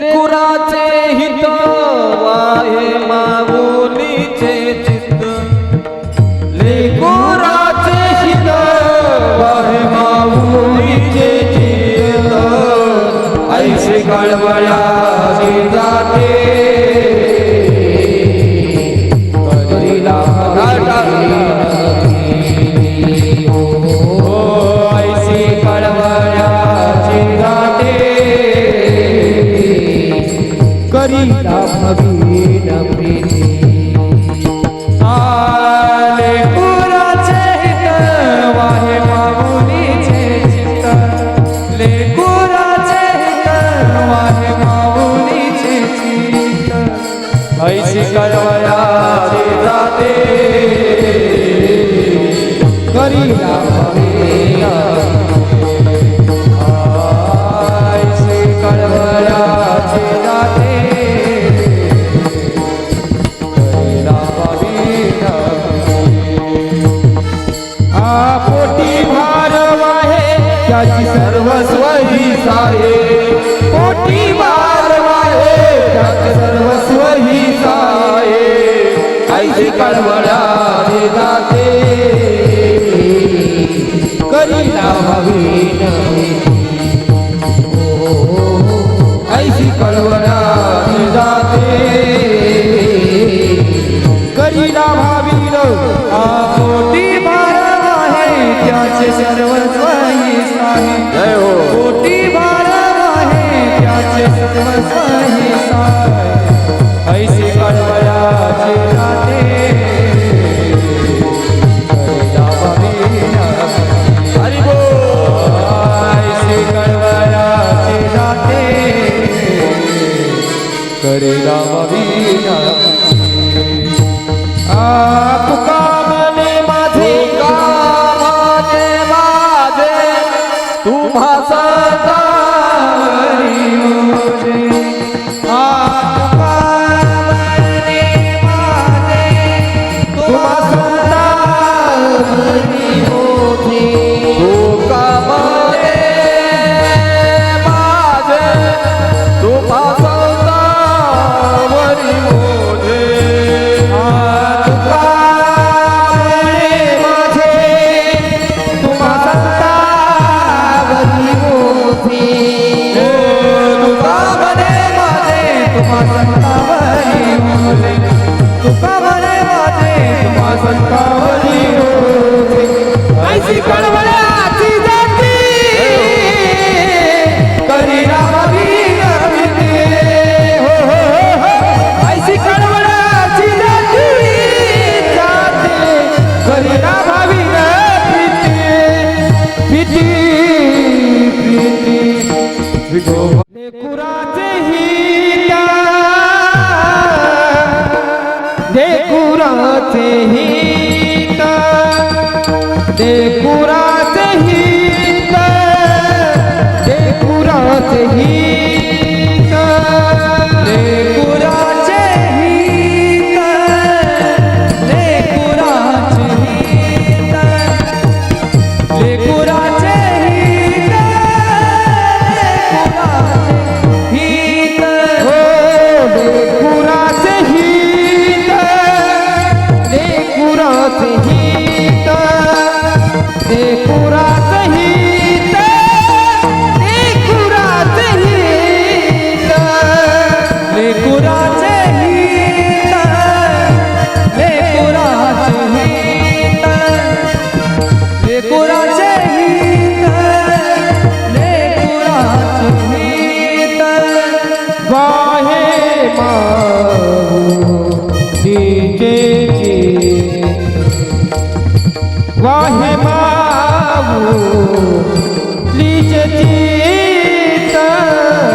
कुराचे हित वाहे माऊलीचे चित्त लेकुराचे हित वाहे माऊलीचे चित्त ऐसे कळवळ्याचे जाते करीला ऐसे कळवळ्याचे जाते करीला भवीन प्रीती आले कुराचे हित वाहे माऊलीचे चित्त लेकुराचे हित वाहे माऊलीचे चित्त ऐशी कळवळ्याचे जाते करीला भवीन ऐशी कळवळ्याचे जाते पोटी भार वाहे त्याची सर्वस्व ही साहे पोटी भार वाहे त्याची सर्वस्व ही साहे ऐशी कळवळ्याचे जाते करीला भवीन ऐशी कळवळ्याचे जाते करीला भावीन पोटी त्याचे सर्वस्व ही साहे जय हो कोटी भार आहे त्याचे सर्वस्व ही साहे ऐसे कळवळ्याचे जाते करीला भवीन हरी बोल ऐसे कळवळ्याचे जाते करीला भवीन तुका मने माझे तुम्हा सदावरी मोजे तुका मने माझे तुम्हा सदावरी मोजे तुका मने माझे तुम्हा सदावरी मोजे तुका मने माझे तुम्हा संतावरी मोजे तुका म्हणे माझे तुम्हा संतावरी मोजे ऐशी कळवळ्याची जाती करीला भवीन प्रीती हो हो हो ऐशी कळवळ्याची जाती करीला भवीन प्रीती प्रीती प्रीती लेकुराचे हित लेकुराचे हित लेकुराचे हित लेकुराचे हित लेकुराचे हित लेकुराचे हित लेकुराचे हित हित हो लेकुराचे हित लेकुराचे हित लेकुराचे हित लेकुराचे हित लेकुराचे हित लेकुराचे हित लेकुराचे हित लेकुराचे हित वाहे माऊलीचे वाहे माऊलीचे चित्त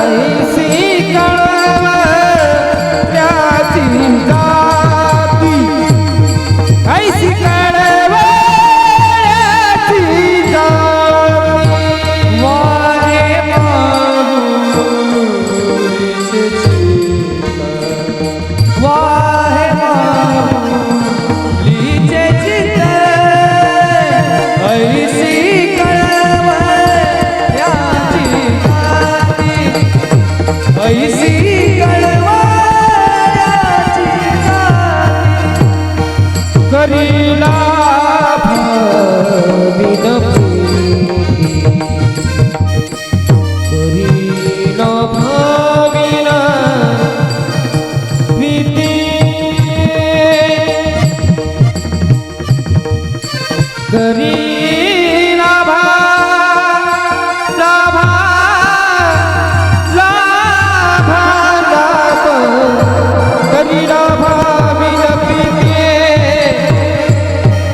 ऐसी कळवळ्याची जाती ऐसी कळवळ्याची जाती वाहे माऊलीचे चित्त वाहे माऊलीचे चित्त ऐसी कळवळ्याची कळवायाची जाती करीला भाविन प्रीती करीला भाविन प्रीती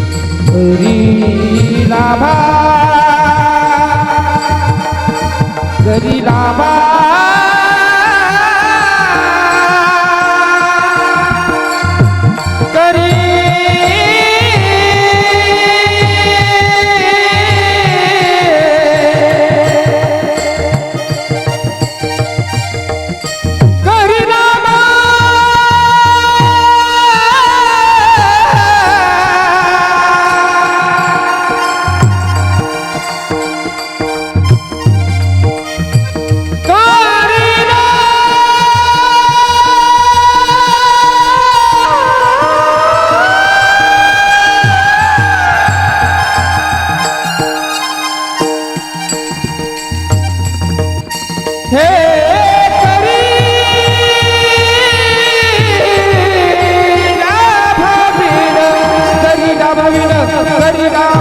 करीला करीला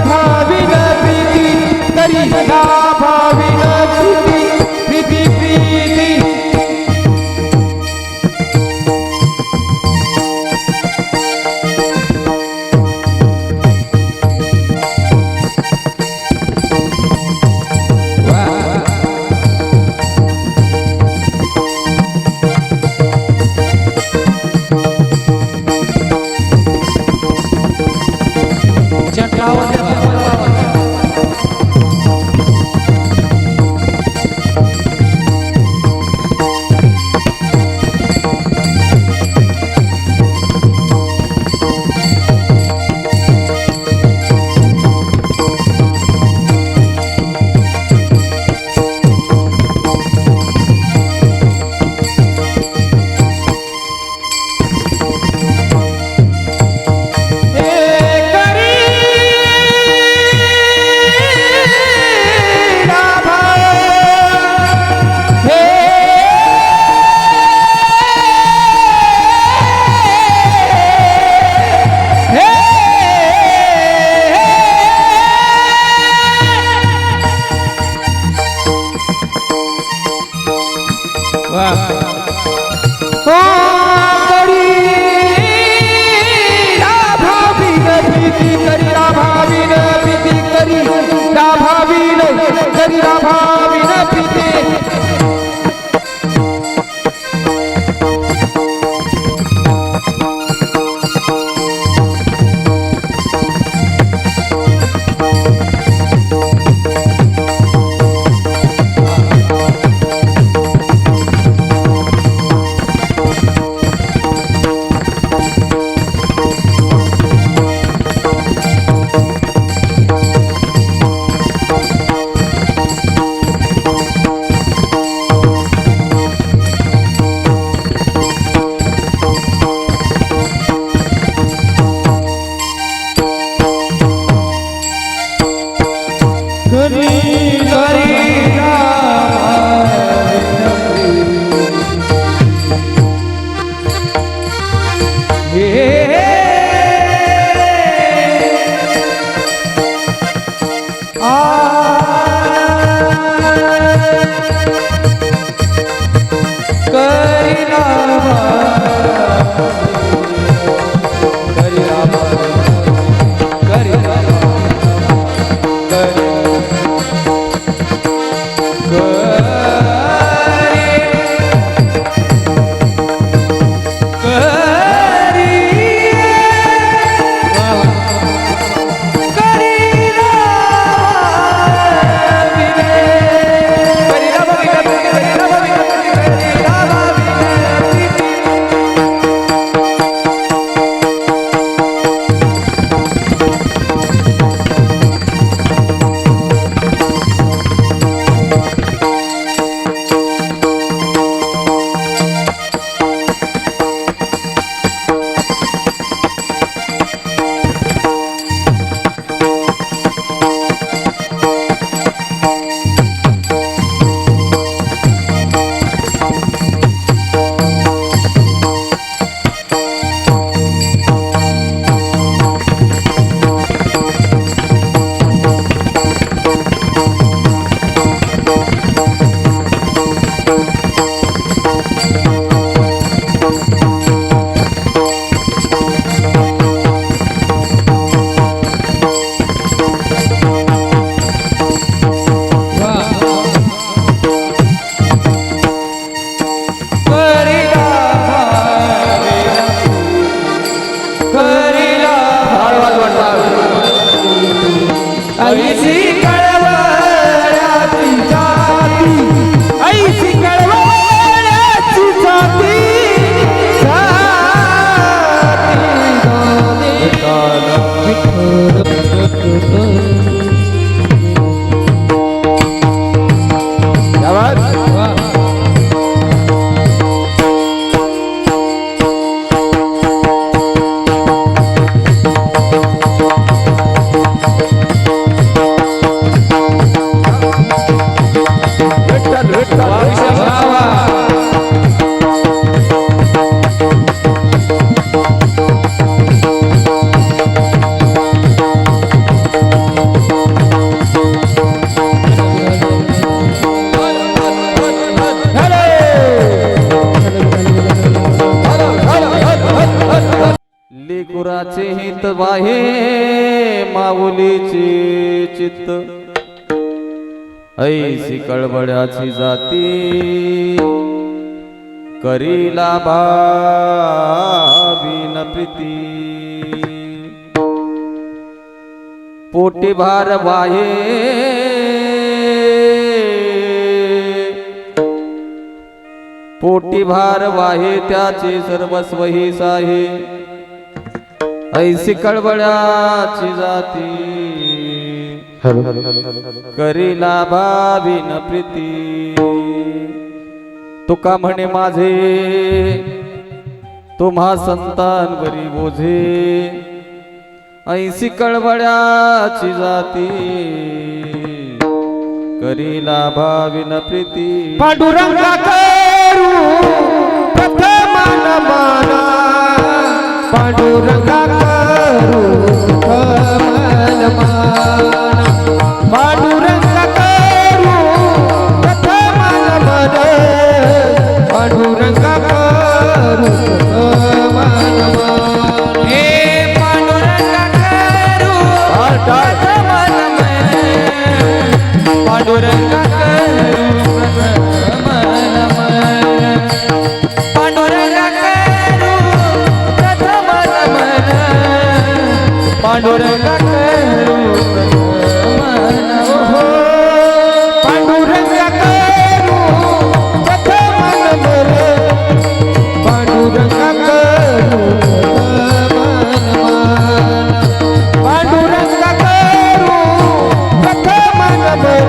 भाविन प्रीती करीला भाविन प्रीती करीला करी ऐसी कळवळ्याची जाती, ऐसी कळवळ्याची जाती, क्या बात? विठ्ठल विठ्ठल लेकुराचे हित वाहे माऊलीचे चित्त, ऐसी कळबळ्याची जाती करीला भाविन प्रीती, पोटी भार वाहे पोटी भार वाहे त्याचे सर्वस्व ही साहे, ऐसी कळबळ्याची जाती करीला भाविन प्रीती, तुका म्हणे माझे तुम्हा संतांवरी बोझे, ऐसी कळबळ्याची जाती करीला भाविन प्रीती, पांडुरंगा करू प्रथम नमना, पांडुरंगा करू प्रथम नमन, पांडुरंगा करू प्रथम नमन, पांडुरंगा करू प्रथम नमन, हे पांडुरंगा करू प्रथम नमन, पांडुरंगा करू प्रथम नमन, पांडुरंगा करू प्रथम नमन, पांडुरंगा करू प्रथम नमन, पांडुरंगा करू प्रथम नमन, पांडुरंगा करू प्रथम नमन, पांडुरंगा करू प्रथम नमन,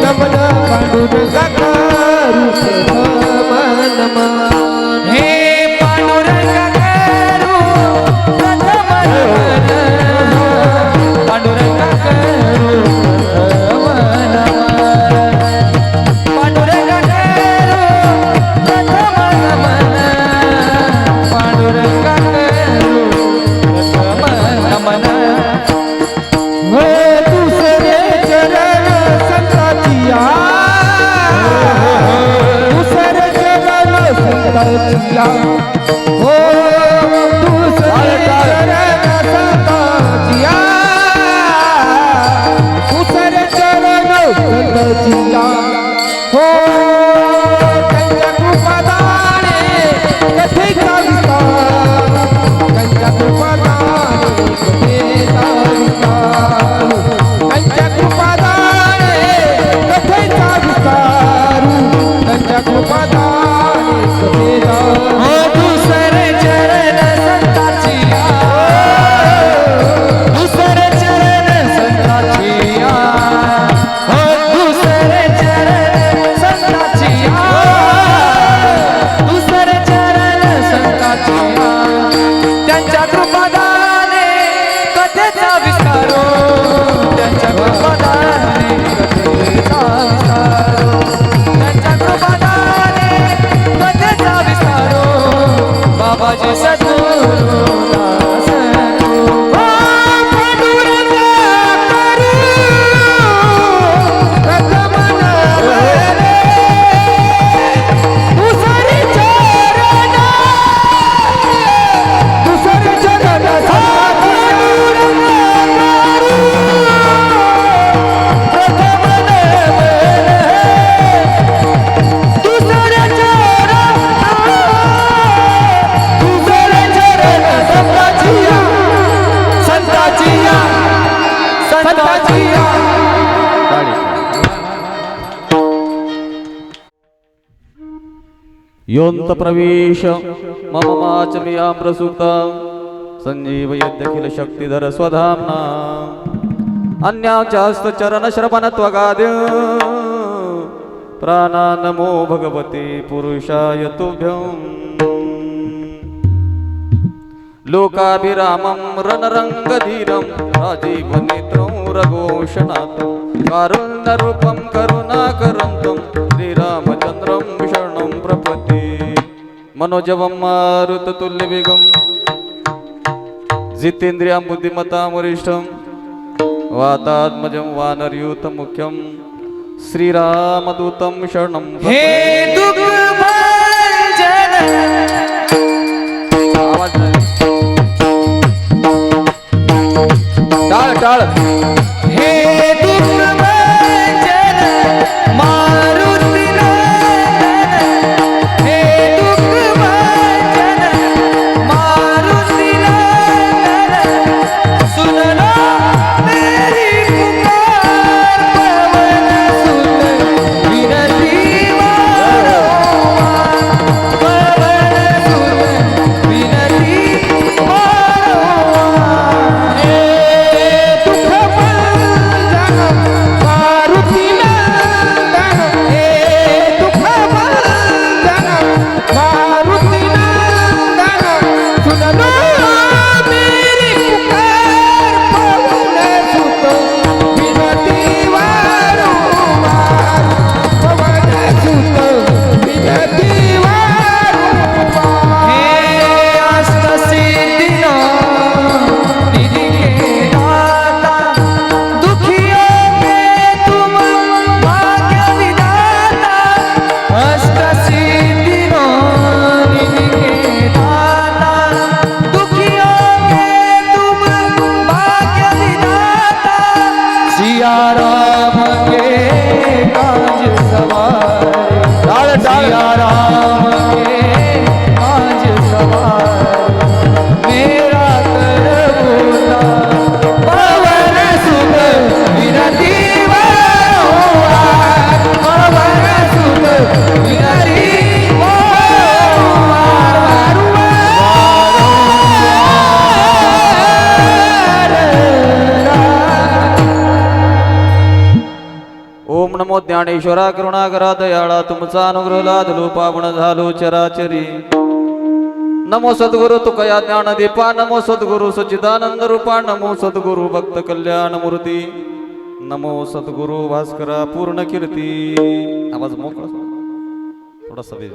नमन पांडुरंगा करू प्रथम नमन, हे पांडुरंगा करू प्रथम नमन, पांडुरंगा करू प्रथम नमन, पांडुरंगा करू प्रथम नमन, पांडुरंगा करू प्रथम नमन, हे दुसरे चरण संताची योऽन्त प्रवेश मम वाचमियां प्रसुप्ता संजीवयत्यखिल शक्तिधर स्वधाम्ना अन्याचास्तचरणश्रवणत्वगाद्य प्राणा नमो भगवते पुरुषाय तुभ्यं लोकाभिरामं रणरङ्गधीरं राजीवनेत्रं रघोषणातं कारुण्यरूपं करुणाकरन्तं श्रीरामचन्द्रं शरणं प्रपद्ये मनोजवं मारुततुल्यवेगं जितेन्द्रियं बुद्धिमतां वरिष्ठं वातात्मजं वानरयूथमुख्यं श्रीरामदूतं शरणं हे दुःखभंजन आवाज नाही. टाळ टाळ हे दुःखभंजन मारुती नंदन हे दुःखभंजन मारुती नंदन सुन लो मेरी पुकार पवन सुत विनती मारो पवन सुत विनती मारो हे दुःखभंजन मारुती नंदन हे दुःखभंजन मारुती नंदन सुन लो मेरी पुकार पवन सुत विनती वारंवार पवन सुत विनती वारंवार हे अष्टसिद्धीनो निधि के दाता दुखियों के तुम भाग्य विधाता अष्टसिद्धीनो निधि के दाता दुखियों के तुम भाग्य विधाता सिया राम के काज सवार सिया राम के काज सवार मेरा करबोला पवन सुत विनती वारंवार पवन सुत विनती वारंवार ओम नमो ज्ञानेश्वरा करुणाकरा दयाळा तुमचा अनुग्रह लादलो पावन झालो चराचरी नमो सद्गुरु तुकया ज्ञानदीपा नमो सद्गुरु सच्चिदानंद रूपा नमो सद्गुरु भक्त कल्याण मूर्ती नमो सद्गुरु भास्करा पूर्ण कीर्ती आवाज मोकळा थोडासा वेग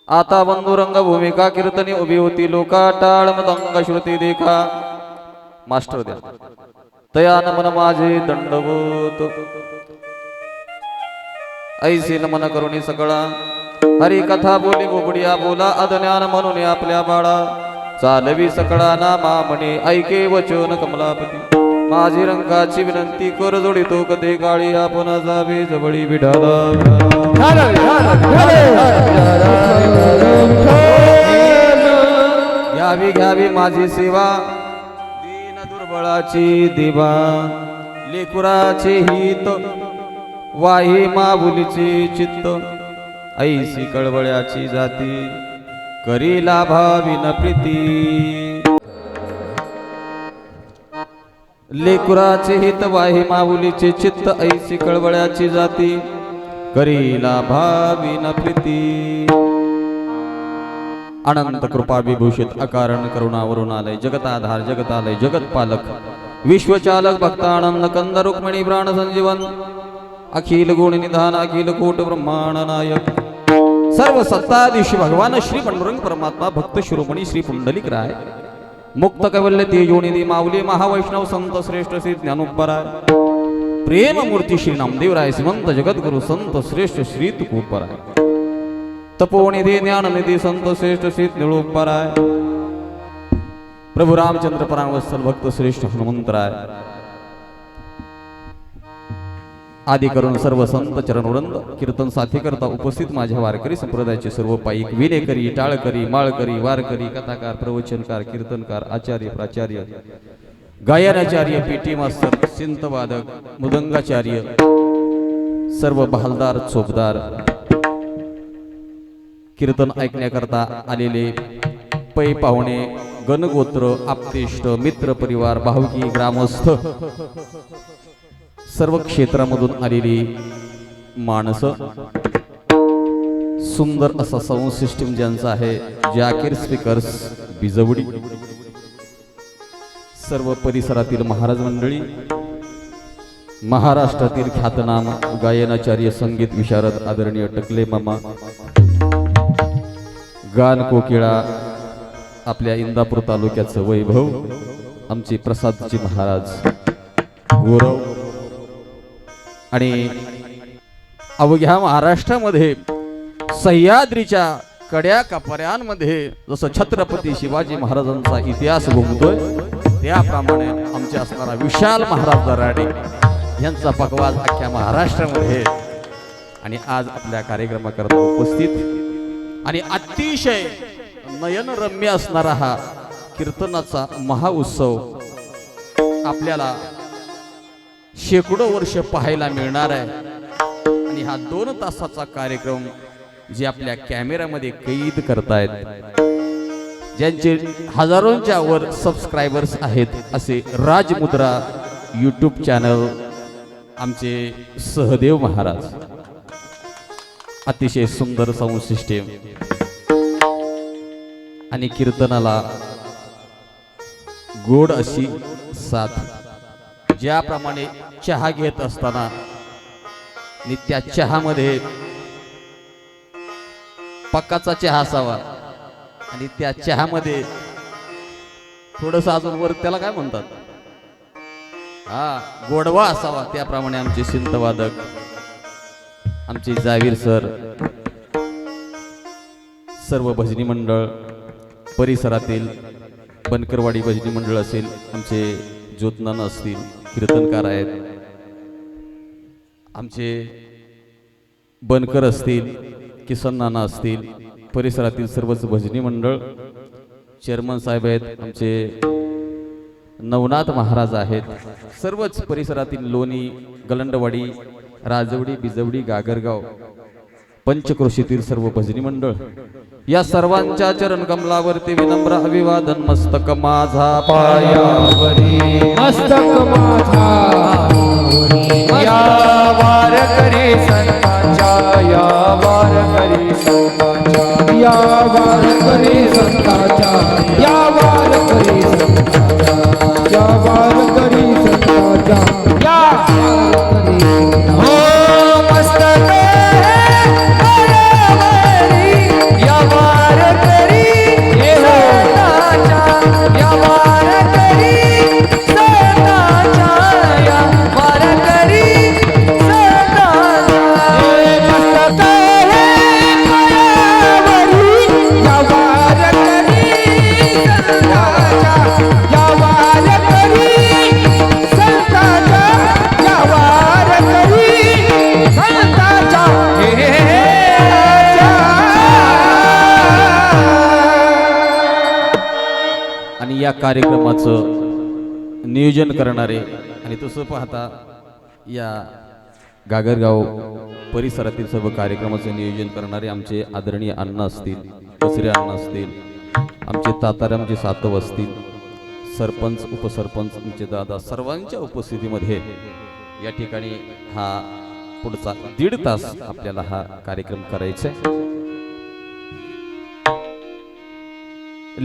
आता बंधु रंग भूमिका कीर्तनी उभी होती लोका टाळ मदंग श्रुती देखा मास्टर द्या तया नमन माझे दंडवत ऐसे नमन करुणी सकळा हरी कथा बोली बोबडिया बोला अज्ञान म्हणून आपल्या बाळा चालवी सकळा नामा म्हणे ऐके वचन कमलापती माझी रंगाची विनंती कर जोडितो कधी काळी आपण जावे जवळी विढाला घ्यावी घ्यावी माझी सेवा दीन दुर्बळाची दिवा लेकुराचे हित वाही माऊलीचे चित्त ऐसी कळवळ्याची जाती करी लाभावी न प्रीती लेकुराचे हित वाही माऊलीचे चित्त ऐसी कळवळ्याची जाती करी लाभावी न प्रीती अनंत कृपा विभूषित अकारण करुणावरून आलय जगत आधार जगत आलय जगत पालक विश्वचालक भक्तानंद कंद रुक्मिणी प्राण संजीवन अखिल गुण निधान अखिल कोट ब्रह्मांड नायक सर्व सत्ताधीश भगवान श्री पांडुरंग परमात्मा भक्त शिरोमणी श्री पुंडलिक राय मुक्त कैवल्य तेजोनिधी माऊली महावैष्णव संत श्रेष्ठ श्री ज्ञानोबराय प्रेम मूर्ती श्री नामदेव राय श्रीमंत जगद्गुरु संत श्रेष्ठ श्री तुकोबराय तपोनिधी ज्ञाननिधी संत श्रेष्ठ श्री निळोबराय प्रभु रामचंद्र परांवत्सल भक्त श्रेष्ठ हनुमंतराय आदी करून सर्व संत चरणवृंद कीर्तन साथी करता उपस्थित माझ्या वारकरी संप्रदायाचे सर्व पाईक विनेकरी टाळकरी माळकरी वारकरी कथाकार प्रवचनकार कीर्तनकार आचार्य प्राचार्य गायनाचार्य पेटी मास्तर सिंतवादक मुदंगाचार्य सर्व बहालदार चोपदार कीर्तन ऐकण्याकरता आलेले पै पाहुणे, गणगोत्र, आप्तेष्ट, मित्र परिवार, भावकी, ग्रामस्थ, सर्व क्षेत्रामधून आलेली माणसं, सुंदर असा साऊंड सिस्टीम ज्यांचा आहे, जाकीर स्पीकर्स बिजवडी, सर्व परिसरातील महाराज मंडळी, महाराष्ट्रातील ख्यातनाम गायनाचार्य, संगीत विशारद आदरणीय टकले मामा, गान कोकिळा, आपल्या इंदापूर तालुक्याचं वैभव, आमचे प्रसादजी महाराज, गौरव आणि अवघ्या महाराष्ट्रामध्ये सह्याद्रीच्या कड्या कपऱ्यांमध्ये जसं छत्रपती शिवाजी महाराजांचा इतिहास घुमतोय त्याप्रमाणे आमचे असणारा विशाल महाराज दराडे यांचा पकवाज अख्ख्या महाराष्ट्रामध्ये आणि आज आपल्या कार्यक्रमाकरता उपस्थित आणि अतिशय नयनरम्य असणारा हा कीर्तनाचा महाउत्सव आपल्याला शेकडो वर्ष पाहायला मिळणार आहे आणि हा 2 तासाचा कार्यक्रम जे आपल्या कॅमेऱ्यामध्ये कैद करतायत, ज्यांचे हजारोंच्या वर सबस्क्रायबर्स आहेत, असे राजमुद्रा यूट्यूब चॅनल आमचे सहदेव महाराज, अतिशय सुंदर साऊंड सिस्टीम आणि कीर्तनाला गोड अशी साथ, ज्याप्रमाणे चहा घेत असताना आणि त्या चहामध्ये पक्काचा चहा असावा आणि त्या चहामध्ये थोडंसं अजून वर त्याला काय म्हणतात, गोडवा असावा, त्याप्रमाणे आमचे सिंतवादक, आमचे जावीर सर, सर्व भजनी मंडळ, परिसरातील बनकरवाडी भजनी मंडळ असेल, आमचे ज्योतनान असतील, कीर्तनकार आहेत, आमचे बनकर असतील, किसन नाना असतील, परिसरातील सर्वच भजनी मंडळ, चेअरमन साहेब आहेत, आमचे नवनाथ महाराज आहेत, सर्वच परिसरातील लोणी, गलंडवाडी, राजवडी, बिजवडी, गागरगाव, पंचक्रोशीतील सर्व भजनी मंडळ, या सर्वांच्या चरण कमलावरती विनम्र अभिवादन. मस्तक माझा पायावरी, मस्तक माझा या वारकरी संतांच्या, या वारकरी संतांच्या, या वारकरी संतांच्या, या वारकरी संतांच्या, या वारकरी संतांच्या, या वारकरी हो मस्तक या वारकरी संतांच्या, या वारकरी संतांच्या, या वारकरी संतांच्या मस्तक या वारकरी संतांच्या, या वारकरी संतांच्या, या वारकरी संतांच्या आणि या कार्यक्रमाचं नियोजन करणारे आणि तसं पाहता या गागरगाव परिसरातील सर्व कार्यक्रमाचं नियोजन करणारे आमचे आदरणीय अण्णा असतील, दुसरे अण्णा असतील, आमचे तातारामचे सातव असतील, सरपंच, उपसरपंच, आमचे दादा, सर्वांच्या उपस्थितीमध्ये या ठिकाणी हा पुढचा 1.5 तास आपल्याला हा कार्यक्रम करायचा आहे.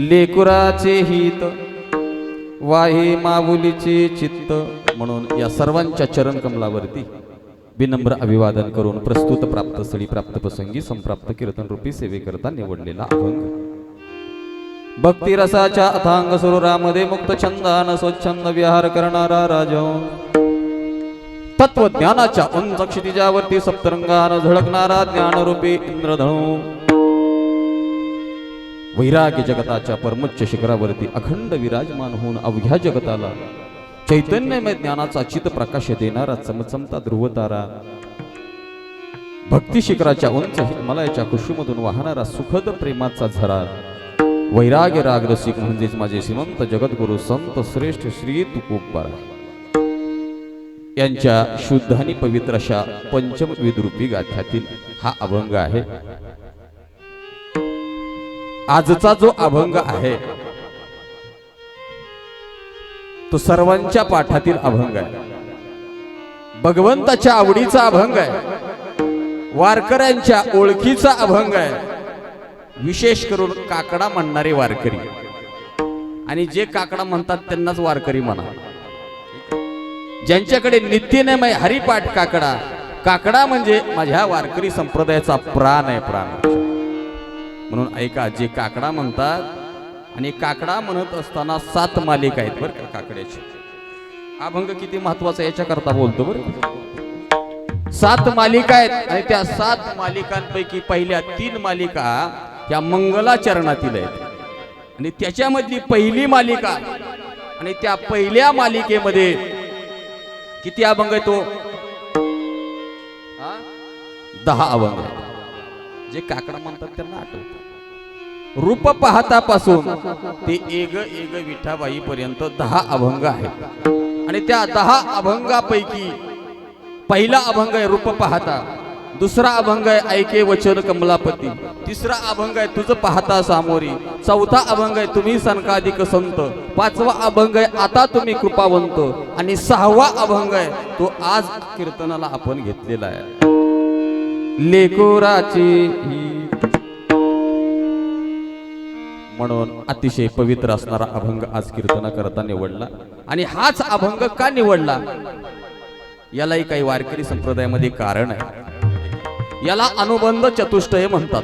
लेकुराचे हित वाहे माऊलीचे चित्त म्हणून या सर्वांच्या चरण कमलावरती विनम्र अभिवादन करून प्रस्तुत प्राप्त स्थळी प्राप्त प्रसंगी संप्राप्त कीर्तन रूपी सेवेकरता निवडलेला अभंग भक्ती रसाच्या अथांग सरोवरामध्ये मुक्त छंदान स्वच्छंद विहार करणारा राजा, तत्वज्ञानाच्या उंच क्षितिजावरती सप्तरंगानं झळकणारा ज्ञानरूपी इंद्रधनु, वैराग्य जगताच्या परमोच्च शिखरावरती अखंड विराजमान होऊन अवघ्या जगताला चैतन्यमय ज्ञानाचा चित प्रकाश देणारा चमचमता ध्रुवतारा, भक्ती शिखराच्या उंच हिमालयाच्या कुशीमधून वाहणारा सुखद प्रेमाचा झरा, वैराग्य राग रसिक म्हणजेच माझे श्रीमंत जगद्गुरु संत श्रेष्ठ श्री तुकोबारा यांच्या शुद्ध आणि पवित्र अशा पंचम विद्रूपी गाथ्यातील हा अभंग आहे. आजचा जो अभंग आहे तो सर्वांच्या पाठातील अभंग आहे, भगवंताच्या आवडीचा अभंग आहे, वारकऱ्यांच्या ओळखीचा अभंग आहे. विशेष करून काकडा म्हणणारे वारकरी आणि जे काकडा म्हणतात त्यांनाच वारकरी म्हणा. ज्यांच्याकडे नित्यनेम आहे हरिपाठ काकडा, काकडा म्हणजे माझ्या वारकरी संप्रदायाचा प्राण आहे, प्राण. म्हणून ऐका, जे काकडा म्हणतात, आणि काकडा म्हणत असताना 7 मालिका आहेत बरं का काकड्याची. अभंग किती महत्वाचा याच्याकरता बोलतो बरं. 7 मालिका आहेत आणि त्या 7 मालिकांपैकी पहिल्या 3 मालिका त्या मंगलाचरणातील आहेत आणि त्याच्यामधली पहिली मालिका आणि त्या पहिल्या मालिकेमध्ये किती अभंग आहे तो? 10 अभंग आहेत. जे काकडा म्हणतात त्यांना आठवतं. रूप पाहतापासून ते एग एग विठाबाई पर्यंत 10 अभंग आहेत आणि त्या 10 अभंगापैकी पहिला अभंग आहे रूप पाहता, दुसरा अभंग आहे ऐके वचन कमलापती, तिसरा अभंग आहे तुझ पाहता सामोरी, चौथा अभंग आहे तुम्ही सनकाधिक संत, पाचवा अभंग आहे आता तुम्ही कृपावंत आणि 6वा अभंग आहे तो आज कीर्तनाला आपण घेतलेला आहे, लेकोराची. म्हणून अतिशय पवित्र असणारा अभंग आज कीर्तना करता निवडला. आणि हाच अभंग का निवडला यालाही काही वारकरी संप्रदायामध्ये कारण आहे. याला अनुबंध चतुष्टय म्हणतात.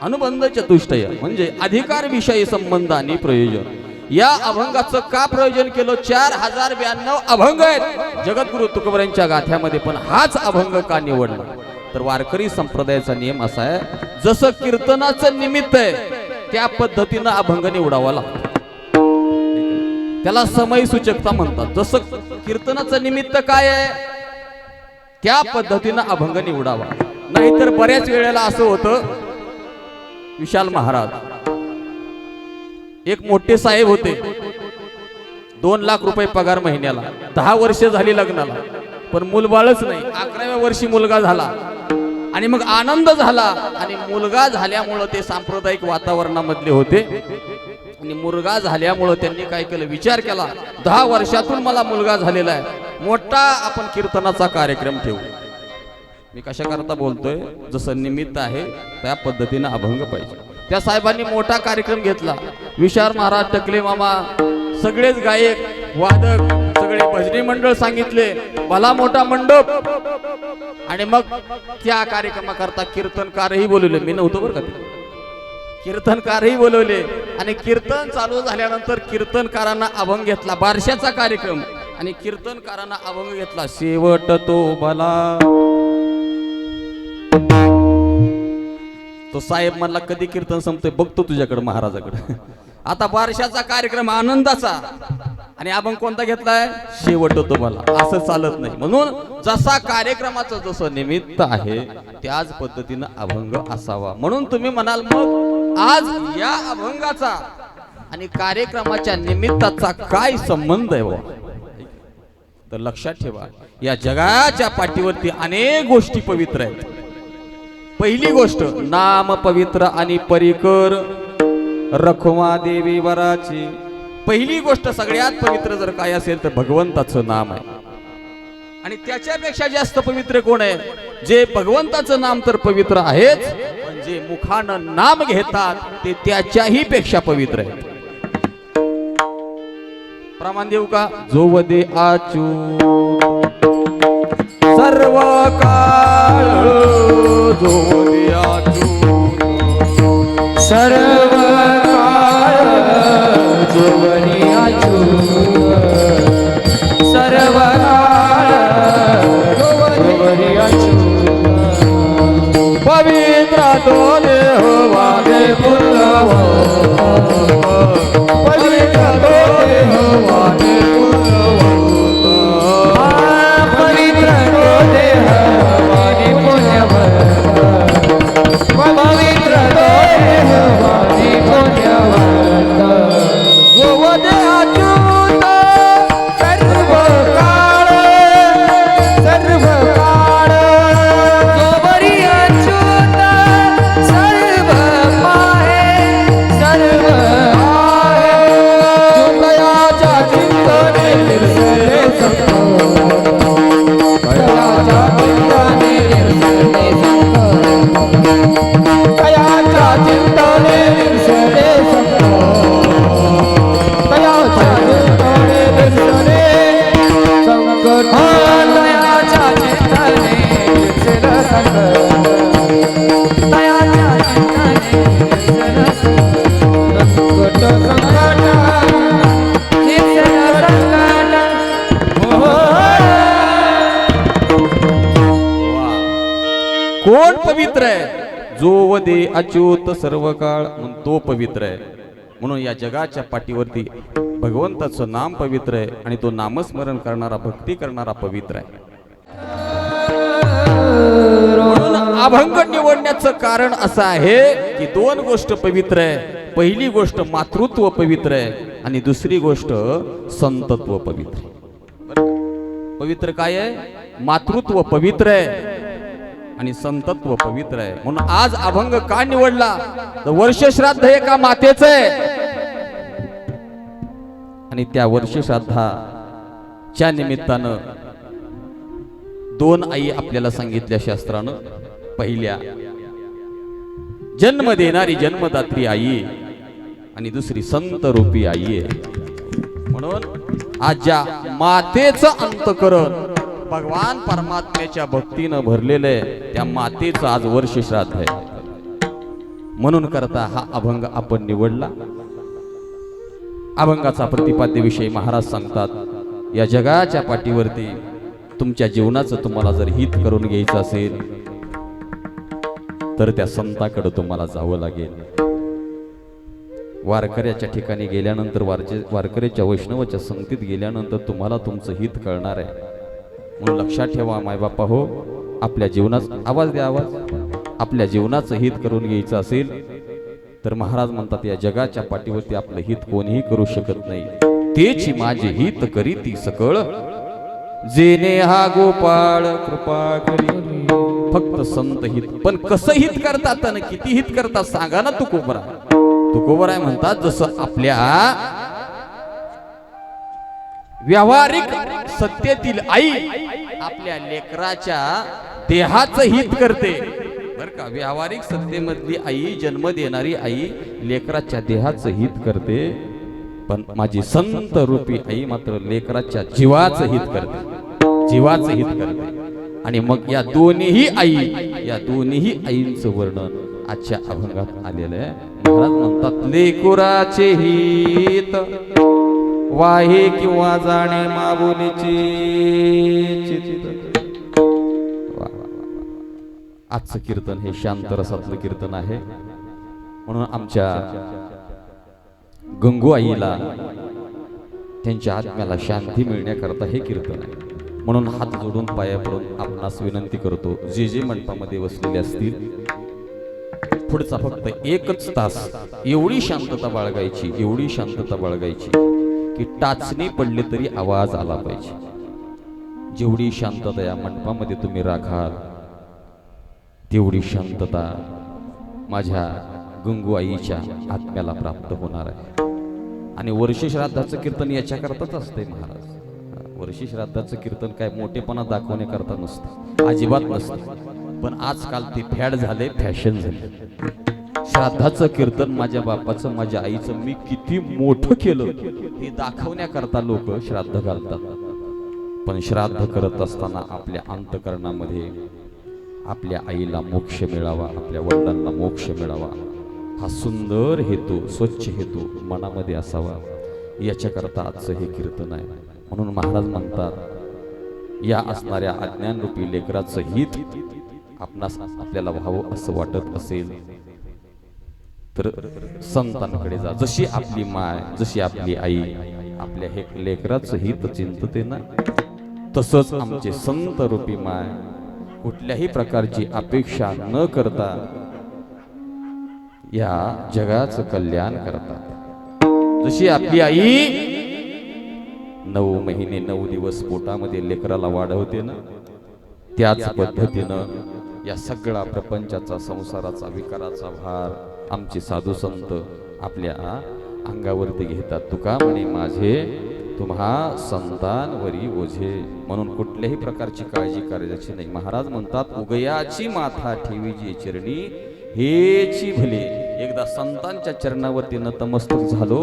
अनुबंध चतुष्टय म्हणजे अधिकार विषयी संबंध आणि प्रयोजन. या अभंगाचं का प्रयोजन केलं? 4092 अभंग आहेत जगद्गुरु तुकोबरांच्या गाथ्यामध्ये, पण हाच अभंग का निवडला? तर वारकरी संप्रदायाचा नियम असा आहे, जसं कीर्तनाचं निमित्त आहे त्या पद्धतीनं अभंग निवडावा लागतो. त्याला समय सूचकता म्हणतात. जसं कीर्तनाचं निमित्त काय आहे त्या पद्धतीनं अभंग निवडावा. नाहीतर बऱ्याच वेळेला असं होतं, विशाल महाराज एक मोठे साहेब होते, 2 लाख रुपये पगार महिन्याला, 10 वर्ष झाली लग्नाला, पण मूलबाळच नाही. 11व्या वर्षी मुलगा झाला आणि मग आनंद झाला आणि मुलगा झाल्यामुळं ते सांप्रदायिक वातावरणामधले होते आणि मुलगा झाल्यामुळं त्यांनी काय केलं, विचार केला 10 वर्षातून मला मुलगा झालेला आहे, मोठा आपण कीर्तनाचा कार्यक्रम ठेवू. मी कशा करता बोलतोय, जसं निमित्त आहे त्या पद्धतीनं अभंग पाहिजे. त्या साहेबांनी मोठा कार्यक्रम घेतला. विशाल महाराज, टकले मामा, सगळेच गायक वादक, सगळे भजनी मंडळ सांगितले, भला मोठा मंडप. आणि मग त्या कार्यक्रमाकरता कीर्तनकारही बोलवले. मी नव्हतो बरं का ते. कीर्तनकारही बोलवले आणि कीर्तन चालू झाल्यानंतर कीर्तनकारांना अभंग घेतला. बारशाचा कार्यक्रम आणि कीर्तनकारांना अभंग घेतला, शेवट तो भला. तो साहेब म्हणला कधी कीर्तन संपतोय बघतो तुझ्याकडे महाराजाकडे. आता बारशाचा कार्यक्रम आनंदाचा आणि अभंग कोणता घेतलाय, शेवट तो भला. असं चालत नाही. म्हणून जसा कार्यक्रमाचं जसं निमित्त आहे त्याच पद्धतीनं अभंग असावा. म्हणून तुम्ही म्हणाल मग आज या अभंगाचा आणि कार्यक्रमाच्या निमित्ताचा काय संबंध आहे? तर लक्षात ठेवा, या जगाच्या पाठीवरती अनेक गोष्टी पवित्र आहेत. पहिली गोष्ट, नाम पवित्र आणि परिकर रखुमा देवी वराची. पहिली गोष्ट सगळ्यात पवित्र जर काय असेल तर भगवंताचं नाम आहे. आणि त्याच्यापेक्षा जास्त पवित्र कोण आहे? जे भगवंताचं नाम तर पवित्र आहेच, पण जे मुखानं नाम घेतात ते त्याच्याही पेक्षा पवित्र आहे. प्रमाण देऊ का? जो वदे आचू सर्व काळ, जो वदे आचू सर्व काळ, जो वदे आचू सर्व काळ, जो वदे आचू. पवित्र तो देह वागे पुलव, पवित्र तो देह वागे पुलव, पवित्र तो देह वागे पुण्यवंत, पवित्र तो देह वागे पुण्यवंत. दयाच्या चिंतने दिसेल संकट दयाच्या चिंतने दिसेल संकट संकट दिसेल संकट कोण पवित्र आहे? जो वदे अच्युत सर्व काळ म्हणून तो पवित्र आहे. म्हणून या जगाच्या पाठीवरती भगवंताचं नाम पवित्र आहे आणि तो नामस्मरण करणारा भक्ती करणारा पवित्र आहे. म्हणून अभंग निवडण्याचं कारण असं आहे की दोन गोष्ट पवित्र आहे. पहिली गोष्ट मातृत्व पवित्र आहे आणि दुसरी गोष्ट संतत्व पवित्र आहे. पवित्र काय आहे? मातृत्व पवित्र आहे आणि संतत्व पवित्र आहे. म्हणून आज अभंग का निवडला तर वर्ष श्राद्ध एका मातेचं आहे आणि त्या वर्ष श्राद्धाच्या निमित्तानं दोन आई आपल्याला सांगितल्या शास्त्रानं. पहिल्या जन्म देणारी जन्मदात्री आई आणि दुसरी संत रूपी आई आहे. म्हणून आज ज्या मातेचं अंतःकरण भगवान परमात्म्याच्या भक्तीनं भरलेलं आहे त्या मातेचं आज वर्ष श्राद्ध आहे. म्हणून करता हा अभंग आपण निवडला. अभंगाचा प्रतिपाद्य विषय महाराज सांगतात, या जगाच्या पाठीवरती तुमच्या जीवनाचं तुम्हाला जर हित करून घ्यायचं असेल तर त्या संताकडे तुम्हाला जावं लागेल. वारकऱ्याच्या ठिकाणी गेल्यानंतर वारकऱ्याच्या वैष्णवाच्या संगतीत गेल्यानंतर तुम्हाला तुमचं हित कळणार आहे. म्हणून लक्षात ठेवा मायबापा हो, आपल्या जीवनात आवाज द्या आवाज. आपल्या जीवनाचं हित करून घ्यायचं असेल तर महाराज म्हणतात या जगाच्या पाठीवरती आपलं हित कोणीही करू शकत नाही. तेची माझे हित करीती सकळ जेने हा गोपाळ कृपा करी. फक्त संत हित. पण कसं हित करतात आणि किती हित करतात सांगा ना तुकोबरा. तुकोबराय म्हणतात जसं आपल्या व्यावहारिक सत्तेतील आई आपल्या लेकराच्या देहाचं हित करते बर का. व्यावहारिक सत्तेमधली आई, जन्म देणारी आई लेकराच्या देहाचं हित करते, पण माझी संत रूपी आई मात्र लेकराच्या जीवाचं हित करते. जीवाचं हित करते. आणि मग या दोन्ही आईंचं वर्णन आजच्या अभंगात आलेलं आहे. महाराज म्हणतात लेकुराचे हित वाहे किंवा जाणे माबोलीचे चित्त. आजचं कीर्तन हे शांत रसातलं कीर्तन आहे. म्हणून आमच्या गंगू आईला त्यांच्या आत्म्याला शांती मिळण्याकरता हे कीर्तन आहे. म्हणून हात जोडून पाया पडून आपणास विनंती करतो, जे जे मंडपामध्ये बसलेले असतील पुढचा फक्त एकच तास एवढी शांतता बाळगायची, एवढी शांतता बाळगायची की टाचणी पडली तरी आवाज आला पाहिजे. जेवढी शांतता या मंडपामध्ये तुम्ही राखाल तेवढी शांतता माझ्या गंगू आईच्या आत्म्याला प्राप्त होणार आहे. आणि वर्ष श्राद्धाचं कीर्तन याच्याकरताच असतंय महाराज. वर्ष श्राद्धाचं कीर्तन काय मोठेपणा दाखवण्याकरता नसतं, अजिबात नसतं. पण आजकाल ते फॅड झाले, फॅशन झाले. श्राद्धाचं कीर्तन माझ्या बापाचं माझ्या आईचं मी किती मोठं केलं हे दाखवण्याकरता लोक श्राद्ध घालतात. पण श्राद्ध करत असताना आपल्या अंतःकरणामध्ये आपल्या आईला मोक्ष मिळावा, आपल्या वडिलांना मोक्ष मिळावा हा सुंदर हेतू, स्वच्छ हेतू मनामध्ये असावा, याच्याकरता आजचं हे कीर्तन आहे. म्हणून महाराज म्हणतात या असणाऱ्या अज्ञानरूपी लेकराचं हित आपणास आपल्याला व्हावं असं वाटत असेल तर संतांकडे जा. जशी आपली माय, जशी आपली आई आपल्या हे लेकराचं हित चिंतते ना, तसंच आमचे संत रूपी माय कुठल्याही प्रकारची अपेक्षा न करता या जगाचं कल्याण करतात. जशी आपली आई 9 महिने 9 दिवस पोटामध्ये लेकराला वाढवते ना, त्याच पद्धतीनं या सगळा प्रपंचाचा, संसाराचा, विकाराचा भार आमचे साधू संत आपल्या अंगावरती घेतात. तुका म्हणे माझे तुम्हा संतांवरी ओझे. म्हणून कुठल्याही प्रकारची काळजी करायची नाही. महाराज म्हणतात उगयाची माथा ठेवीची चरणी हेची भले. एकदा संतांच्या चरणावरती नतमस्तक झालो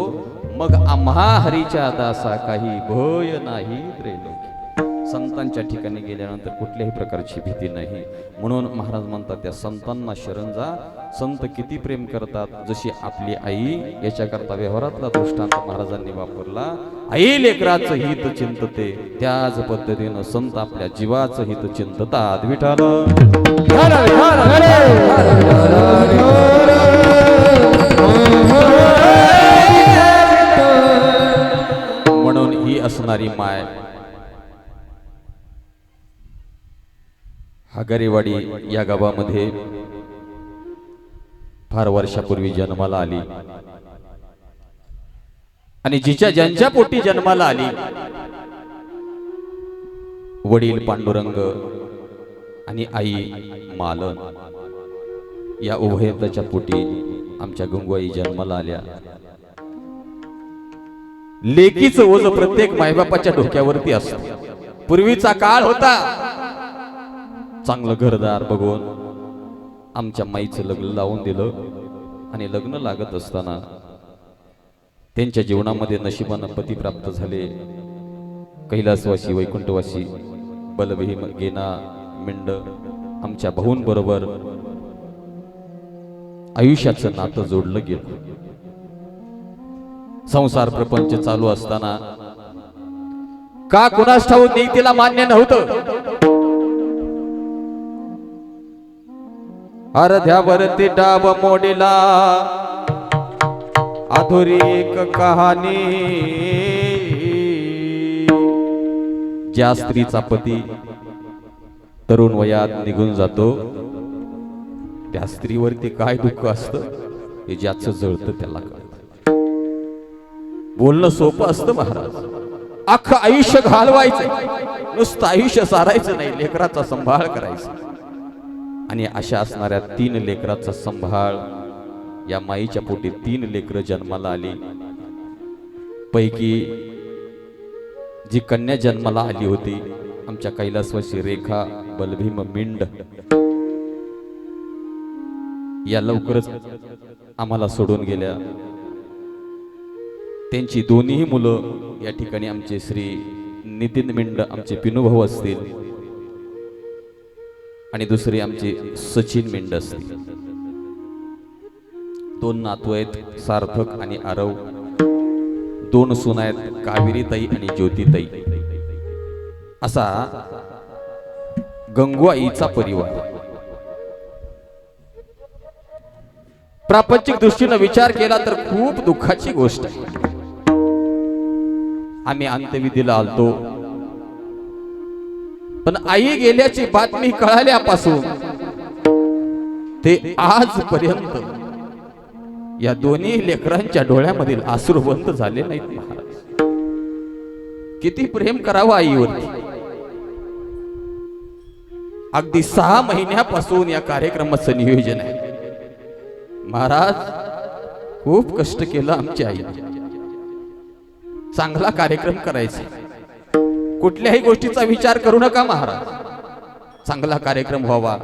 मग आम्हा हरीच्या दासा काही भय नाही त्रैलोकी. संतांच्या ठिकाणी गेल्यानंतर कुठल्याही प्रकारची भीती नाही. म्हणून महाराज म्हणतात त्या संतांना शरण जा. संत किती प्रेम करतात, जशी आपली आई. याच्याकरता व्यवहारातला दृष्टांत महाराजांनी वापरला. आई लेकराचं हित चिंतते, त्याच पद्धतीनं संत आपल्या जीवाचं हित चिंततात. विठाल म्हणून ही असणारी माय हगारेवाडी या गावामध्ये फार वर्षापूर्वी जन्माला आली आणि ज्यांच्या पोटी जन्माला आली, वडील पांडुरंग आणि आई मालन, या उभयताच्या पोटी आमच्या गंगूआई जन्माला आल्या. लेकीचं ओझ प्रत्येक मायबापाच्या डोक्यावरती असतं. पूर्वीचा काळ होता, चांगलं घरदार बघून आमच्या माईचं लग्न लावून दिलं आणि लग्न लागत असताना त्यांच्या जीवनामध्ये नशिबानं पती प्राप्त झाले. कैलासवासी वैकुंठवासी बलभीम गेना मिंड आमच्या भाऊंबरोबर आयुष्याचं नातं जोडलं गेलं. संसार प्रपंच चालू असताना का कुणास ठाऊक नीतीला मान्य नव्हतं. अर्ध्यावरती डाब मोडीला अधुरी एक कहाणी. ज्या स्त्रीचा पती तरुण वयात निघून जातो, त्या स्त्रीवरती काय दुःख असतं हे ज्याचं जळतं त्याला कळतं. बोलणं सोपं असतं महाराज, अख्खं आयुष्य घालवायचं, नुसतं आयुष्य सारायचं नाही, लेकराचा संभाळ करायचा. आणि अशा असणाऱ्या 3 लेकराचा संभाळ, या माईच्या पोटी 3 लेकरं जन्माला आली. पैकी जी कन्या जन्माला आली होती आमच्या कैलासवासी रेखा बलभीम मिंड, या लवकरच आम्हाला सोडून गेल्या. त्यांची दोन्ही मुलं या ठिकाणी आमचे श्री नितीन मिंड आमचे पिनूभाऊ असतील आणि दुसरे आमचे सचिन मिंड असतील. 2 नातू आहेत सार्थक आणि आरव. 2 सुना आहेत कावेरीताई आणि ज्योतिताई. असा गंगूआईचा परिवार. प्रापंचिक दृष्टीने विचार केला तर खूप दुःखाची गोष्ट आहे. आम्ही अंत्यविधीला आलतो, पण आई गेल्याची बातमी कळाल्यापासून ते आजपर्यंत या दोन्ही लेकरांच्या डोळ्यामधील अश्रू बंद झाले नाहीत. महाराज किती प्रेम करावं आईवरती. अगदी 6 महिन्यापासून या कार्यक्रमाचं नियोजन आहे. महाराज खूप कष्ट केलं आमची आई. चांगला कार्यक्रम करायचा, कुठल्याही गोष्टीचा विचार करू नका महाराज. चांगला कार्यक्रम व्हावा.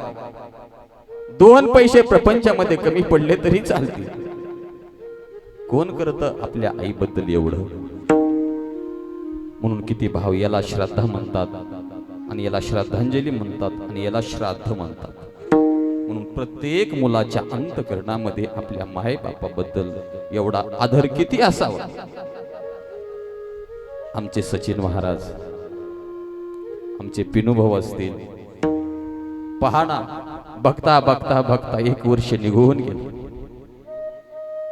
2 पैसे प्रपंचामध्ये कमी पडले तरी चालतील. कोण करतं आपल्या आईबद्दल एवढं. म्हणून किती भाव. याला श्रद्धा म्हणतात आणि याला श्रद्धांजली म्हणतात आणि याला श्राद्ध म्हणतात. म्हणून प्रत्येक मुलाच्या अंतःकरणामध्ये आपल्या मायबापाबद्दल एवढा आदर किती असावा. आमचे सचिन महाराज, आमचे पिनूभाऊ असतील, पहाना बघता बघता बघता 1 वर्ष निघून गेले.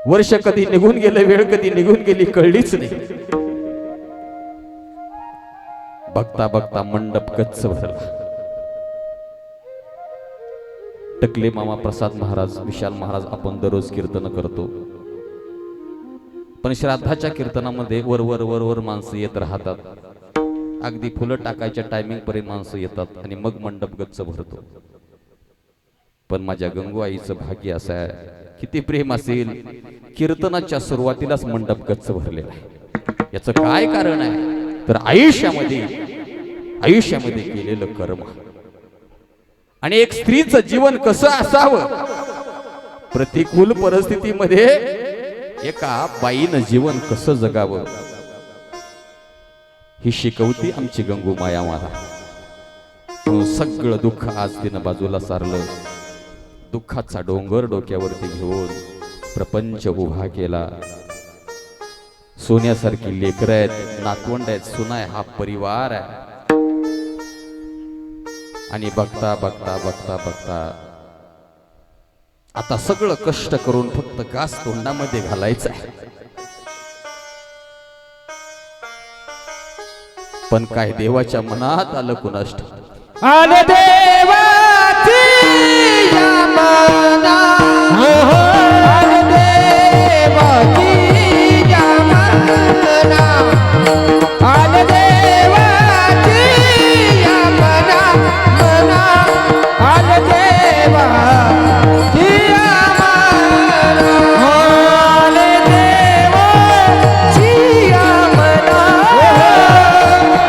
वर्ष कधी निघून गेलं, वेळ कधी निघून गेली कळलीच नाही. बघता बघता मंडप गच्च भरला. टकले मामा प्रसाद महाराज, विशाल महाराज आपण दररोज कीर्तन करतो, पण श्राद्धाच्या कीर्तनामध्ये वर वर वर वर माणसं येत राहतात. अगदी फुलं टाकायच्या टायमिंग पर्यंत माणसं येतात आणि मग मंडप गच्च भरतो. पण माझ्या गंगूआईचं भाग्य असं आहे, किती प्रेम असेल, कीर्तनाच्या सुरुवातीलाच मंडप गच्च भरलेला आहे. याचं काय कारण आहे तर आयुष्यामध्ये केलेलं कर्म. आणि एक स्त्रीचं जीवन कसं असावं, प्रतिकूल परिस्थितीमध्ये एका बाईनं जीवन कसं जगावं ही शिकवती आमची गंगू माया मला. म्हणून सगळं दुःख आज तिनं बाजूला सारलं. दुःखाचा डोंगर डोक्यावरती घेऊन प्रपंच उभा केला. सोन्यासारखी लेकरं आहेत, नातवंड आहेत, सुनाय हा परिवार आहे. आणि बघता बघता बघता बघता आता सगळं कष्ट करून फक्त घास तोंडामध्ये घालायचं आहे. पण काय देवाच्या मनात आलं कुणास ठाऊक. आले देवाची या मना, आले देवाची या मना, आले देवाची या मना, मना, आले देवाची या मना, आले देवाची या मना,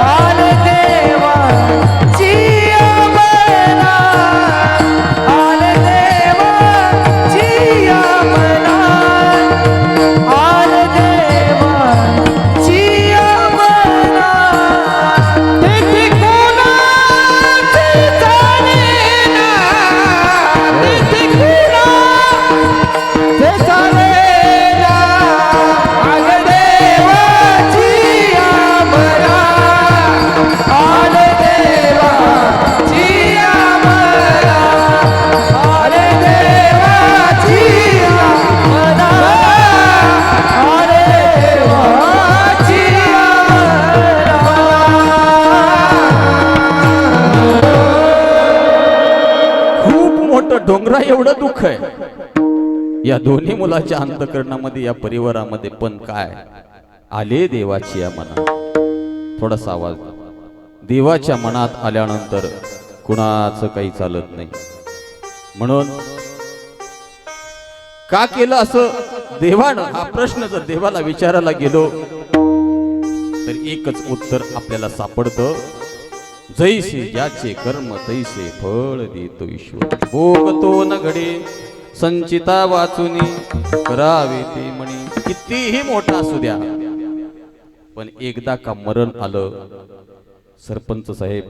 आले देवाची या मना, आले देवाची या मना, आले देवाची या मना. तिथे कोणाची चालेना, तिथे कोणाची चालेना, आले देवाची या मना, आले देवाची या मना, आले देवाची या मना, आले देवाची या खूप मोठं डोंगरा एवढं दुःख आहे या दोन्ही मुलाच्या अंतकरणामध्ये, या परिवारामध्ये. पण काय आले देवाची या मना. थोडासा आवाज. देवाच्या मनात आल्यानंतर कुणाचं काही चालत नाही. म्हणून का केलं असं देवानं, हा प्रश्न जर देवाला विचारायला गेलो तर एकच उत्तर आपल्याला सापडतं. जैसे ज्याचे कर्म तैसे फळ देतो ईश्वर. भोगतो न घडे संचिता वाचुनी, करावे ते म्हणी. कितीही मोठा असू द्या, पण एकदा का मरण आलं, सरपंच साहेब,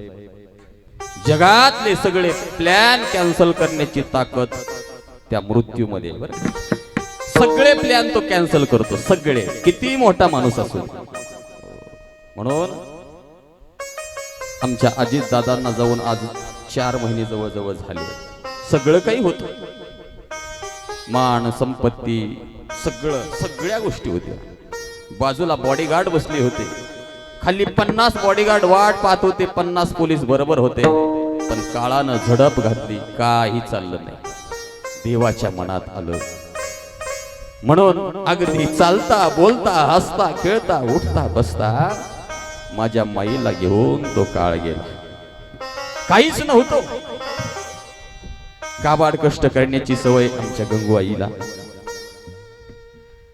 जगातले सगळे प्लॅन कॅन्सल करण्याची ताकद त्या मृत्यूमध्ये. बरं, सगळे प्लॅन तो कॅन्सल करतो, सगळे, किती मोठा माणूस असो. म्हणून आमच्या अजित दादांना जाऊन आज 4 महिने जवळजवळ झाले. सगळं काही होतं, मान संपत्ती सगळं, सगळ्या गोष्टी होत्या. बाजूला बॉडीगार्ड बसले होते, खाली 50 बॉडीगार्ड वाट पाहत होते, 50 पोलीस बरोबर होते. पण काळानं झडप घातली, काही चाललं नाही. देवाच्या मनात आलं. म्हणून अगदी चालता बोलता हसता खेळता उठता बसता माझ्या माईला घेऊन तो काळ गेला. काहीच नव्हतं. काबाड कष्ट करण्याची सवय आमच्या गंगू आईला.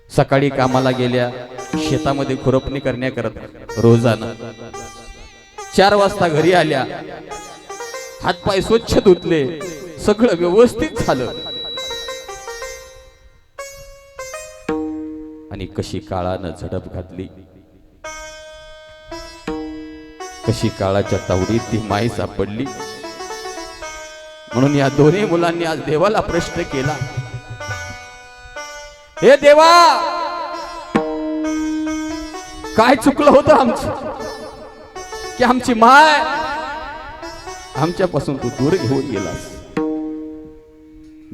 सकाळी कामाला गेल्या, शेतामध्ये खुरपणी करण्याकरता रोजानं. 4 वाजता घरी आल्या, हातपाय स्वच्छ धुतले, सगळं व्यवस्थित झालं. आणि कशी काळानं झडप घातली, कशी काळाच्या तावडीत ती माई सापडली. म्हणून या दोन्ही मुलांनी आज देवाला प्रश्न केला, हे देवा, काय चुकलं होतं आमचं की आमची माय आमच्यापासून तू दूर घेऊन गेलास.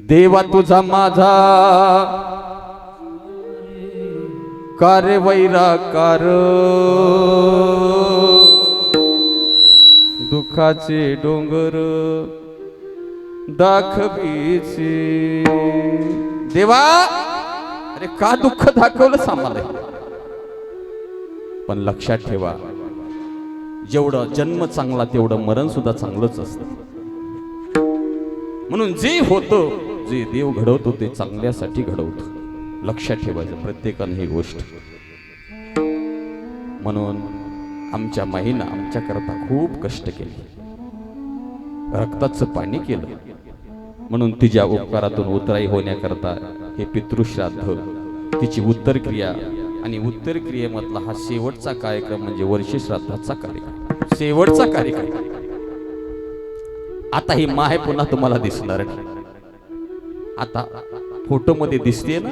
देवा तुझा माझा कार्य वैराकार, दुःखाचे डोंगर दाखवीचे. देवा, अरे का दुःख दाखवलं आम्हाला. पण लक्षात ठेवा, जेवढं जन्म चांगला तेवढं मरण सुद्धा चांगलंच असतं. म्हणून जे होतं, जे देव घडवतो ते चांगल्यासाठी घडवतो. लक्षात ठेवायचं प्रत्येकाने ही गोष्ट. म्हणून आमच्या माईनं आमच्या करता खूप कष्ट केले, रक्ताचं पाणी केलं. म्हणून तिच्या उपकारातून उतराई होण्याकरता हे पितृश्राद्ध, तिची उत्तर क्रिया आणि उत्तर क्रियेमधला हा शेवटचा कार्यक्रम म्हणजे वर्ष श्राद्धाचा कार्यक्रम, शेवटचा कार्यक्रम. आता ही माय पुन्हा तुम्हाला दिसणार नाही. आता फोटो मध्ये दिसते ना,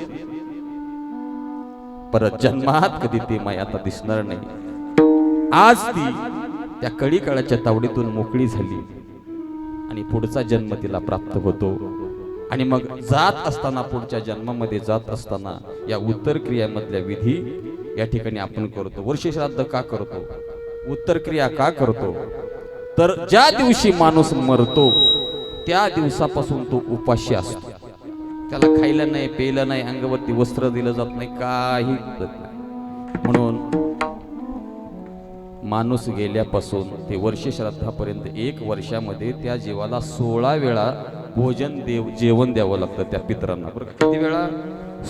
परत जन्मात कधी ती माय आता दिसणार नाही. आज ती त्या कडी काळाच्या तावडीतून मोकळी झाली आणि पुढचा जन्म तिला प्राप्त होतो. आणि मग जात असताना, पुढच्या जन्मामध्ये जात असताना या उत्तर क्रियामधल्या विधी या ठिकाणी आपण करतो. वर्ष श्राद्ध का करतो, उत्तर क्रिया का करतो, तर ज्या दिवशी माणूस मरतो त्या दिवसापासून तो उपाशी असतो. त्याला खायला नाही, प्यायला नाही, अंगावरती वस्त्र दिलं जात नाही, काही नाही. म्हणून माणूस गेल्यापासून ते वर्ष श्राद्धापर्यंत 1 वर्षामध्ये त्या जीवाला 16 वेळा भोजन जेवण द्यावं लागतं त्या पितरांना. बरं, किती वेळा?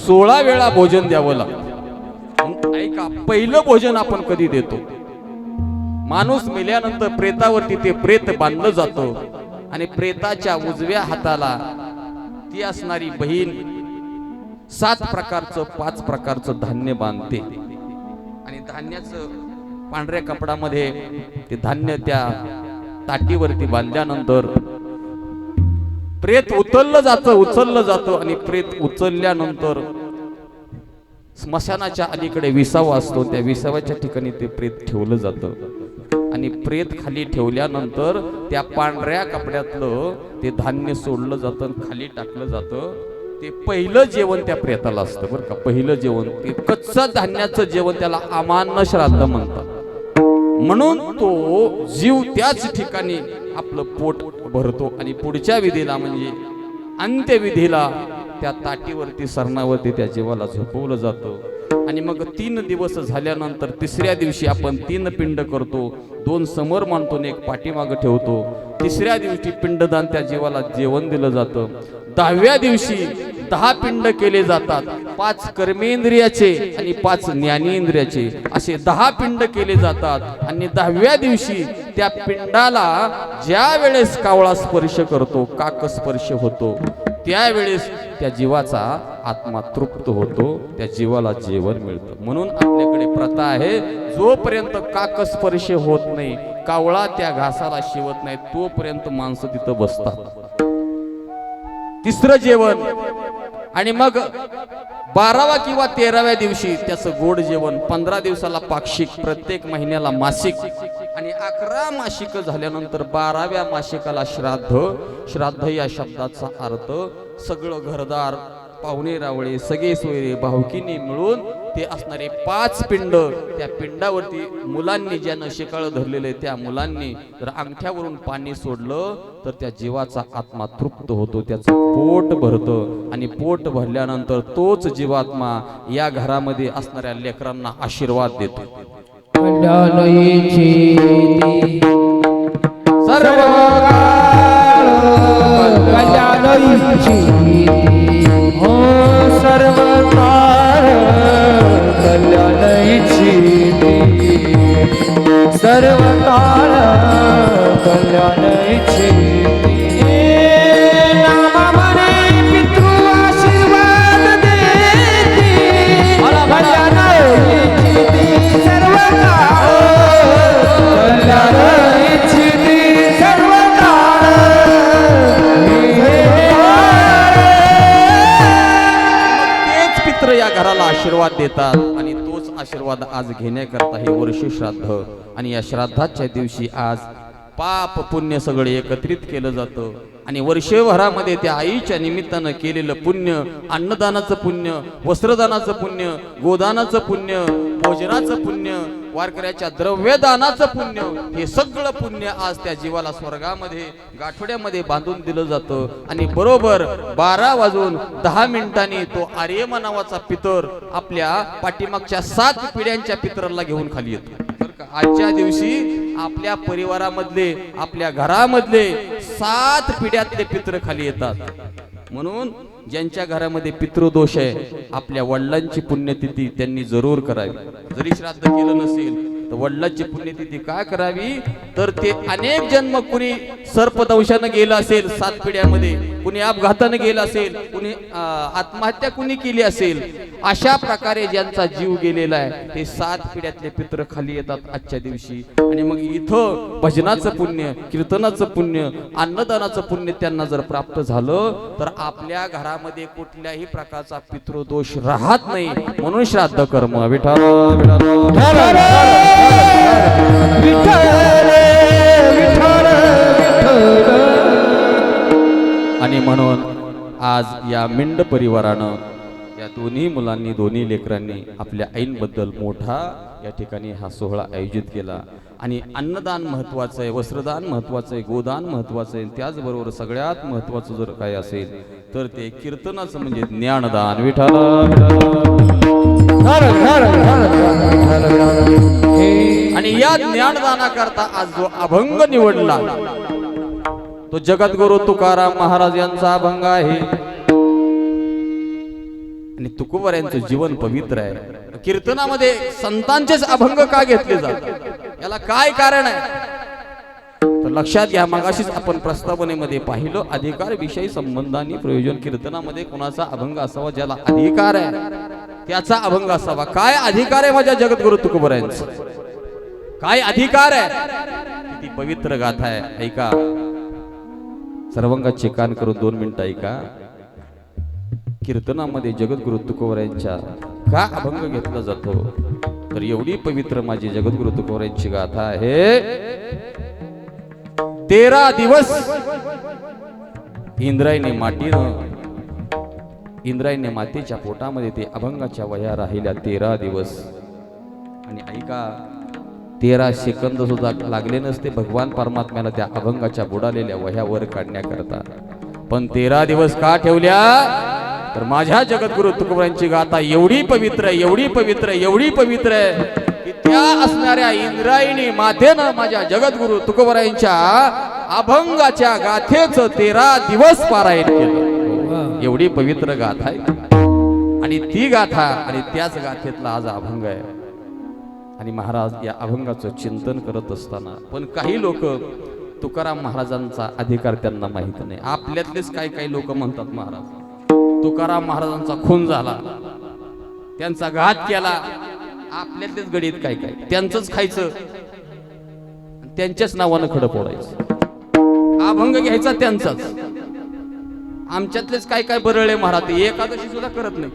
16 वेळा भोजन द्यावं लागतं. ऐका, पहिलं भोजन आपण कधी देतो? माणूस मेल्यानंतर प्रेतावरती ते प्रेत बांधलं जातं आणि प्रेताच्या उजव्या हाताला ती असणारी बहीण 7 प्रकारचं 5 प्रकारचं धान्य बांधते आणि धान्याचं पांढऱ्या कपडामध्ये ते धान्य त्या ताटीवरती बांधल्यानंतर प्रेत उचललं जातं आणि प्रेत उचलल्यानंतर स्मशानाच्या अलीकडे विसावा असतो, त्या विसाव्याच्या ठिकाणी ते प्रेत ठेवलं जातं आणि प्रेत खाली ठेवल्यानंतर त्या पांढऱ्या कपड्यातलं ते धान्य सोडलं जातं, खाली टाकलं जातं. ते पहिलं जेवण त्या प्रेताला असतं. बरं का, पहिलं जेवण ते कच्चं धान्याचं जेवण, त्याला अमान्य श्राद्ध म्हणतात. म्हणून तो जीव त्याच ठिकाणी आपलं पोट भरतो आणि पुढच्या विधीला म्हणजे अंत्यविधीला त्या ताटीवरती सरणावरती त्या जीवाला झोपवलं जातं. आणि मग 3 दिवस झाल्यानंतर 3ऱ्या दिवशी आपण 3 पिंड करतो, 2 समोर मांडतो, 1 पाठीमागं ठेवतो. 3ऱ्या दिवशी पिंडदान त्या जीवाला जेवण दिलं जातं. 10व्या दिवशी 10 पिंड केले जातात, 5 कर्मेंद्रियाचे आणि 5 ज्ञानेंद्रियाचे असे 10 पिंड केले जातात. आणि 10व्या दिवशी त्या पिंडाला ज्या वेळेस कावळा स्पर्श करतो, काक स्पर्श होतो, त्यावेळेस त्या जीवाचा आत्मा तृप्त होतो, त्या जीवाला जेवण मिळतं. म्हणून आपल्याकडे प्रथा आहे, जोपर्यंत काक स्पर्श होत नाही, कावळा त्या घासाला शिवत नाही, तोपर्यंत माणसं तिथं बसतात. 3रं जेवण. आणि मग 12व्या किंवा 13व्या दिवशी त्याचं गोड जेवण. 15 दिवसाला पाक्षिक, प्रत्येक महिन्याला मासिक आणि 11 मासिक झाल्यानंतर 12व्या मासिकाला श्राद्ध. श्राद्ध या शब्दाचा अर्थ सगळं घरदार, पाहुणे रावळे, सगळे सोयरे, भावकीने मिळून ते असणारे 5 पिंड, त्या पिंडावरती मुलांनी ज्यानं शिकाळ धरलेले त्या मुलांनी जर अंगठ्यावरून पाणी सोडलं तर त्या जीवाचा आत्मा तृप्त होतो, त्याचं पोट भरतं आणि पोट भरल्यानंतर तोच जीवात्मा या घरामध्ये असणाऱ्या लेकरांना आशीर्वाद देतो. सर्व हो सर्व काळ कल्याणाची, सर्व काळ कल्याणाची. नामा म्हणे पितृ आशीर्वाद देती, कल्याणाची सर्व काळ कल्याणाची, सर्व या घराला आशीर्वाद देतात आणि तोच आशीर्वाद आज घेण्याकरता हे वर्ष श्राद्ध. आणि या श्राद्धाच्या दिवशी आज पाप पुण्य सगळे एकत्रित केलं जातं आणि वर्षभरामध्ये त्या आईच्या निमित्तानं केलेलं पुण्य, अन्नदानाचं पुण्य, वस्त्रदानाचं पुण्य, गोदानाचं पुण्य, भोजनाचं पुण्य, वारकऱ्याच्या द्रव्यदानाचं पुण्य, हे सगळं पुण्य आज त्या जीवाला स्वर्गामध्ये गाठोड्यामध्ये बांधून दिलं जातं. आणि बरोबर 12 वाजून 10 मिनिटांनी तो आर्यमा नावाचा पितर आपल्या पाठीमागच्या 7 पिढ्यांच्या पितराला घेऊन खाली येतो. आजच्या दिवशी आपल्या परिवारामधले, आपल्या घरामधले 7 पिढ्यातले पित्र खाली येतात. म्हणून ज्यांच्या घरामध्ये पितृदोष आहे, आपल्या वडिलांची पुण्यतिथी त्यांनी जरूर करावी. जरी श्राद्ध केलं नसेल तर वडिलांची पुण्यतिथी काय करावी, तर ते अनेक जन्म कुणी सर्पदंशानं गेलं असेल 7 पिढ्यामध्ये, कुणी अपघातानं गेलं असेल, कुणी आत्महत्या कुणी केली असेल, अशा प्रकारे ज्यांचा जीव गेलेला आहे ते 7 पिढ्यातले पित्र खाली येतात आजच्या दिवशी. आणि मग इथं भजनाचं पुण्य, कीर्तनाचं पुण्य, अन्नदानाचं पुण्य त्यांना जर प्राप्त झालं तर आपल्या घरामध्ये कुठल्याही प्रकारचा पितृदोष राहत नाही. म्हणून श्राद्ध कर्म विठ्ठल आणि म्हणून आज या मिंड परिवारानं, या दोन्ही मुलांनी, दोन्ही लेकरांनी आपल्या आईंबद्दल मोठा या ठिकाणी हा सोहळा आयोजित केला. आणि अन्नदान महत्वाचं आहे, वस्त्रदान महत्वाचं आहे, गोदान महत्वाचं आहे. त्याचबरोबर सगळ्यात महत्वाचं जर काय असेल तर ते कीर्तनाचं म्हणजे ज्ञानदान विठ्ठल. आणि या ज्ञानदानाकरता आज जो अभंग निवडला तो जगद्गुरु तुकाराम महाराज यांचा अभंग आहे. आणि तुकोबऱ्यांचं जीवन पवित्र आहे. कीर्तनामध्ये संतांचेच अभंग का घेतले जातात, याला काय कारण आहे तर लक्षात घ्या. मगाशीच आपण प्रस्तावनेमध्ये पाहिलं, अधिकार विषयी संबंधांनी प्रयोजन. कीर्तनामध्ये कोणाचा अभंग असावा, ज्याला अधिकार आहे त्याचा अभंग असावा. काय अधिकार आहे माझ्या जगद्गुरु तुकोबऱ्यांचा, काय अधिकार आहे, किती पवित्र गाथा आहे. ऐका, सर्वांगाचे कान करून 2 मिनिटं ऐका. कीर्तनामध्ये जगद्गुरु तुकोबऱ्यांच्या का अभंग घेतला जातो तर एवढी पवित्र माझी जगद्गुरु तुकोबऱ्यांची गाथा आहे. 13 दिवस इंद्रायणी मातेच्या पोटामध्ये ते अभंगाच्या वह्या राहिल्या 13 दिवस. आणि ऐका, 13 सेकंद सुद्धा लागले नसते भगवान परमात्म्याला त्या अभंगाच्या बुडालेल्या वह्या वर काढण्याकरता. पण 13 दिवस का ठेवल्या तर माझ्या जगद्गुरु तुकोबऱ्यांची गाथा एवढी पवित्र आहे, एवढी पवित्र आहे, एवढी पवित्र आहे की त्या असणाऱ्या इंद्रायणी मातेनं माझ्या जगद्गुरु तुकोबऱ्यांच्या अभंगाच्या गाथेचं 13 दिवस पारायण केलं. एवढी पवित्र गाथा आहे. आणि ती गाथा आणि त्याच गाथेतला आज अभंग आहे. आणि महाराज या अभंगाचं चिंतन करत असताना पण काही लोक तुकाराम महाराजांचा अधिकार त्यांना माहित नाही. आपल्यातलेच काही लोक म्हणतात महाराज तुकाराम महाराजांचा खून झाला, त्यांचा घात केला. आपल्यातलेच गडीत काय त्यांचंच खायचं, त्यांच्याच नावानं खडं फोडायचं, अभंग घ्यायचा त्यांचाच. आमच्यातलेच काय बरळे महाराज एकादशी सुद्धा करत नाही.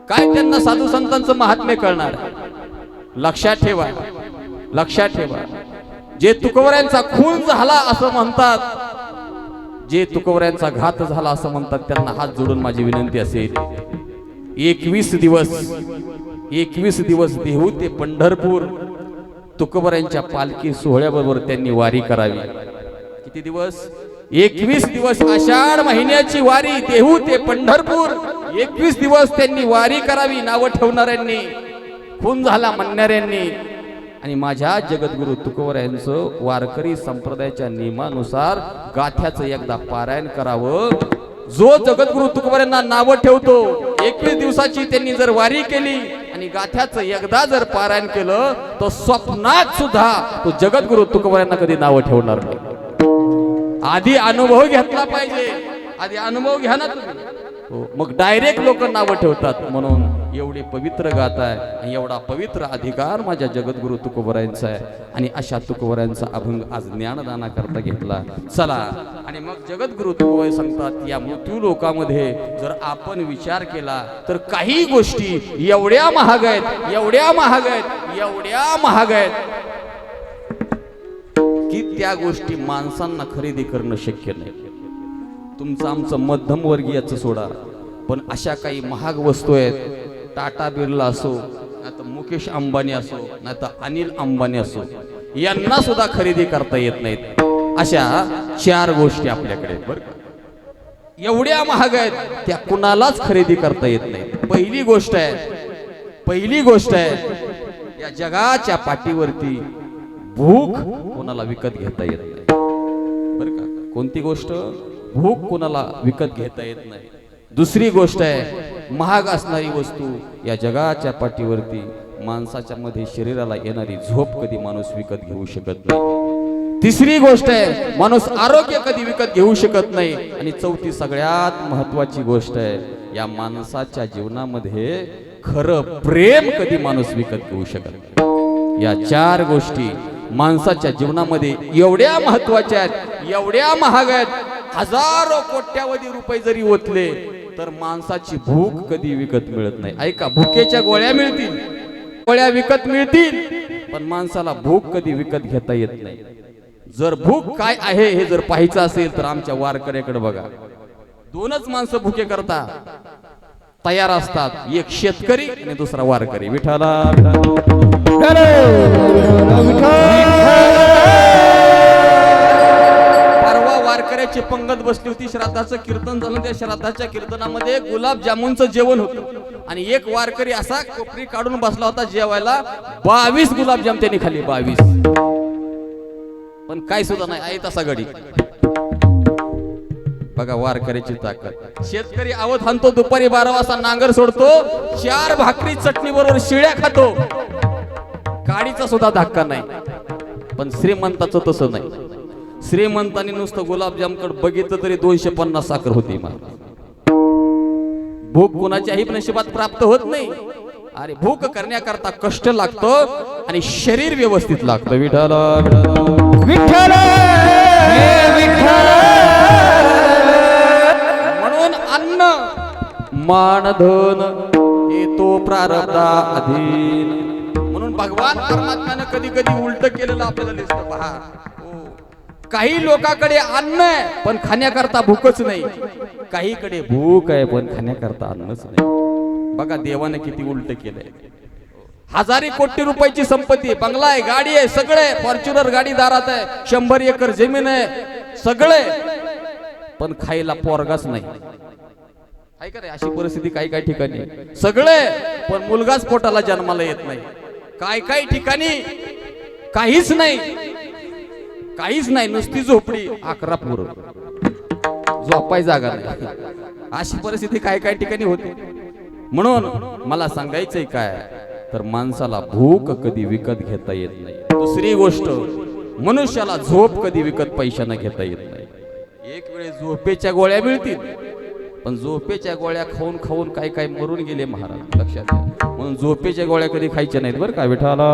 काय त्यांना साधू संतांचं महात्म्य कळणार. लक्षात ठेवा, लक्षात ठेवा. जे तुकोबऱ्यांचा खून झाला असं म्हणतात, जे तुकोबऱ्यांचा घात झाला असं म्हणतात, त्यांना हात जोडून माझी विनंती असेल, 21 दिवस देहू ते पंढरपूर तुकोबऱ्यांच्या पालखी सोहळ्याबरोबर त्यांनी वारी करावी. किती दिवस? 21 दिवस. आषाढ महिन्याची वारी देहू ते पंढरपूर 21 दिवस त्यांनी वारी करावी. नावं ठेवणाऱ्यांनी, खून झाला म्हणणाऱ्यांनी. आणि माझ्या जगद्गुरु तुकोबऱ्यांचं वारकरी संप्रदायाच्या नियमानुसार गाथ्याचं एकदा पारायण करावं. जो जगद्गुरु तुकोबऱ्यांना नावं ठेवतो, 21 दिवसाची त्यांनी जर वारी केली आणि गाथ्याचं एकदा जर पारायण केलं तर स्वप्नात सुद्धा तो जगद्गुरु तुकोबऱ्यांना कधी नावं ठेवणार नाही. आधी अनुभव घेतला पाहिजे. आधी अनुभव घ्या ना तुम्ही, मग डायरेक्ट लोक नावं ठेवतात. म्हणून एवढी पवित्र गाथा आहे आणि एवढा पवित्र अधिकार माझ्या जगद्गुरु तुकोबऱ्यांचा आहे. आणि अशा तुकोबऱ्यांचा अभंग आज ज्ञानदाना करता घेतला. चला, आणि मग जगद्गुरु तुकोबरे सांगतात, या मृत्यू लोकामध्ये जर आपण विचार केला तर काही गोष्टी एवढ्या महाग आहेत, एवढ्या महाग आहेत, एवढ्या महाग आहेत की त्या गोष्टी माणसांना खरेदी करणं शक्य नाही. तुमचं आमचं मध्यमवर्गीयाचं सोडा, पण अशा काही महाग वस्तू आहेत. टाटा बिर्ला असो, नाहीतर मुकेश अंबानी असो, नाहीतर अनिल अंबानी असो, यांना सुद्धा खरेदी करता येत नाहीत. अशा 4 गोष्टी आपल्याकडे बरं का, एवढ्या महाग आहेत, त्या कुणालाच खरेदी करता येत नाहीत. पहिली गोष्ट आहे या जगाच्या पाठीवरती भूक कोणाला विकत घेता येत नाही. बरं का, कोणती गोष्ट? भूक कोणाला विकत घेता येत नाही. दुसरी गोष्ट आहे, महाग असणारी वस्तू या जगाच्या पाठीवरती माणसाच्या मध्ये शरीराला येणारी झोप कधी माणूस विकत घेऊ शकत नाही. तिसरी गोष्ट आहे, माणूस आरोग्य कधी विकत घेऊ शकत नाही. आणि चौथी सगळ्यात महत्वाची गोष्ट आहे, या माणसाच्या जीवनामध्ये खरं प्रेम कधी माणूस विकत घेऊ शकत नाही. या चार गोष्टी माणसाच्या जीवनामध्ये एवढ्या महत्वाच्या आहेत, एवढ्या महाग आहेत. हजारो कोट्यावधी रुपये जरी ओतले तर माणसाची भूक कधी विकत मिळत नाही. ऐका, भुकेच्या गोळ्या मिळतील, गोळ्या विकत मिळतील, पण माणसाला भूक कधी विकत घेता येत नाही. जर भूक काय आहे हे जर पाहायचं असेल तर आमच्या वारकऱ्याकडे बघा. दोनच माणसं भुके करता तयार असतात, एक शेतकरी आणि दुसरा वारकरी. विठाला परवा वारकऱ्याची पंगत बसली होती, श्राद्धाचं कीर्तन झालं. त्या श्राद्धाच्या कीर्तनामध्ये गुलाबजामुनचं जेवण होतं आणि एक वारकरी असा कोपरी काढून बसला होता जेवायला. 22 गुलाबजाम त्यांनी खाल्ली, 22. पण काय सुद्धा नाही, आहे तसा गडी. बघा वारकऱ्याची ताकद. शेतकरी आवत हाणतो, दुपारी 12 वाजता नांगर सोडतो, 4 भाकरी चटणी बरोबर शिळ्या खातो, काडीचा सुद्धा धक्का नाही. पण श्रीमंताचं तसं नाही. श्रीमंतांनी नुसतं गुलाबजामकडे बघितलं तरी 250 साखर होती. भूक कोणाच्याही नशिबात प्राप्त होत नाही. अरे भूक करण्याकरता कष्ट लागतो आणि शरीर व्यवस्थित लागतं. विठ्ठल विठ्ठल म्हणून अन्न मानधन हे तो प्रारब्धा अधीन. म्हणून भगवान परमात्म्यानं कधी कधी उलट केलेलं आपल्याला दिसतं. पहा, काही लोकांकडे अन्न आहे पण खाण्याकरता भूकच नाही, काहीकडे भूक आहे पण खाण्याकरता अन्नच नाही. बघा देवाने किती उलट केलंय. हजारी कोटी रुपयाची संपत्ती, बंगला आहे, गाडी आहे, सगळे फॉर्च्युनर गाडी दारात आहे, 100 एकर जमीन आहे, सगळे, पण खायला पोरगाच नाही. ऐका रे, अशी परिस्थिती काही काही ठिकाणी. सगळे पण मुलगाच पोटाला जन्माला येत नाही. काय काही ठिकाणी काहीच नाही, काहीच नाही, नुसती झोपडी, 11 पोरं, झोपाय जागा नाही. अशी परिस्थिती काही काही ठिकाणी होते. म्हणून मला सांगायचंय काय तर माणसाला भूक कधी विकत घेता येत नाही. दुसरी गोष्ट, मनुष्याला झोप कधी विकत पैशाने घेता येत नाही. एक वेळ झोपेच्या गोळ्या मिळतील, पण झोपेच्या गोळ्या खाऊन खाऊन काय काय मरून गेले महाराज, लक्षात घ्या. म्हणून झोपेच्या गोळ्या कधी खायच्या नाहीत बरं का. विठाला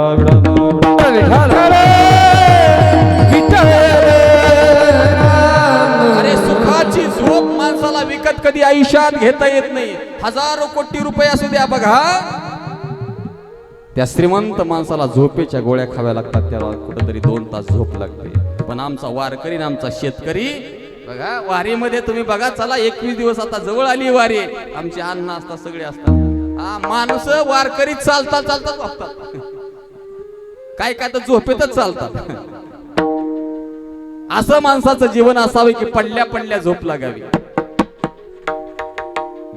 अरे सुखाची झोप माणसाला विकत कधी आयुष्यात घेता येत नाही. हजारो कोटी रुपये असू द्या, बघा त्या श्रीमंत माणसाला झोपेच्या गोळ्या खाव्या लागतात, त्याला कुठेतरी 2 तास झोप लागते. पण आमचा वारकरी, आमचा शेतकरी बघा, वारीमध्ये तुम्ही बघा, चला 21 दिवस आता जवळ आली वारी, आमचे अन्न असतात, सगळे असतात. माणसं वारकरी चालतात चालतात झोपतात, काय काय तर झोपेतच चालतात. असं माणसाचं जीवन असावे की पडल्या पडल्या झोप लागावी.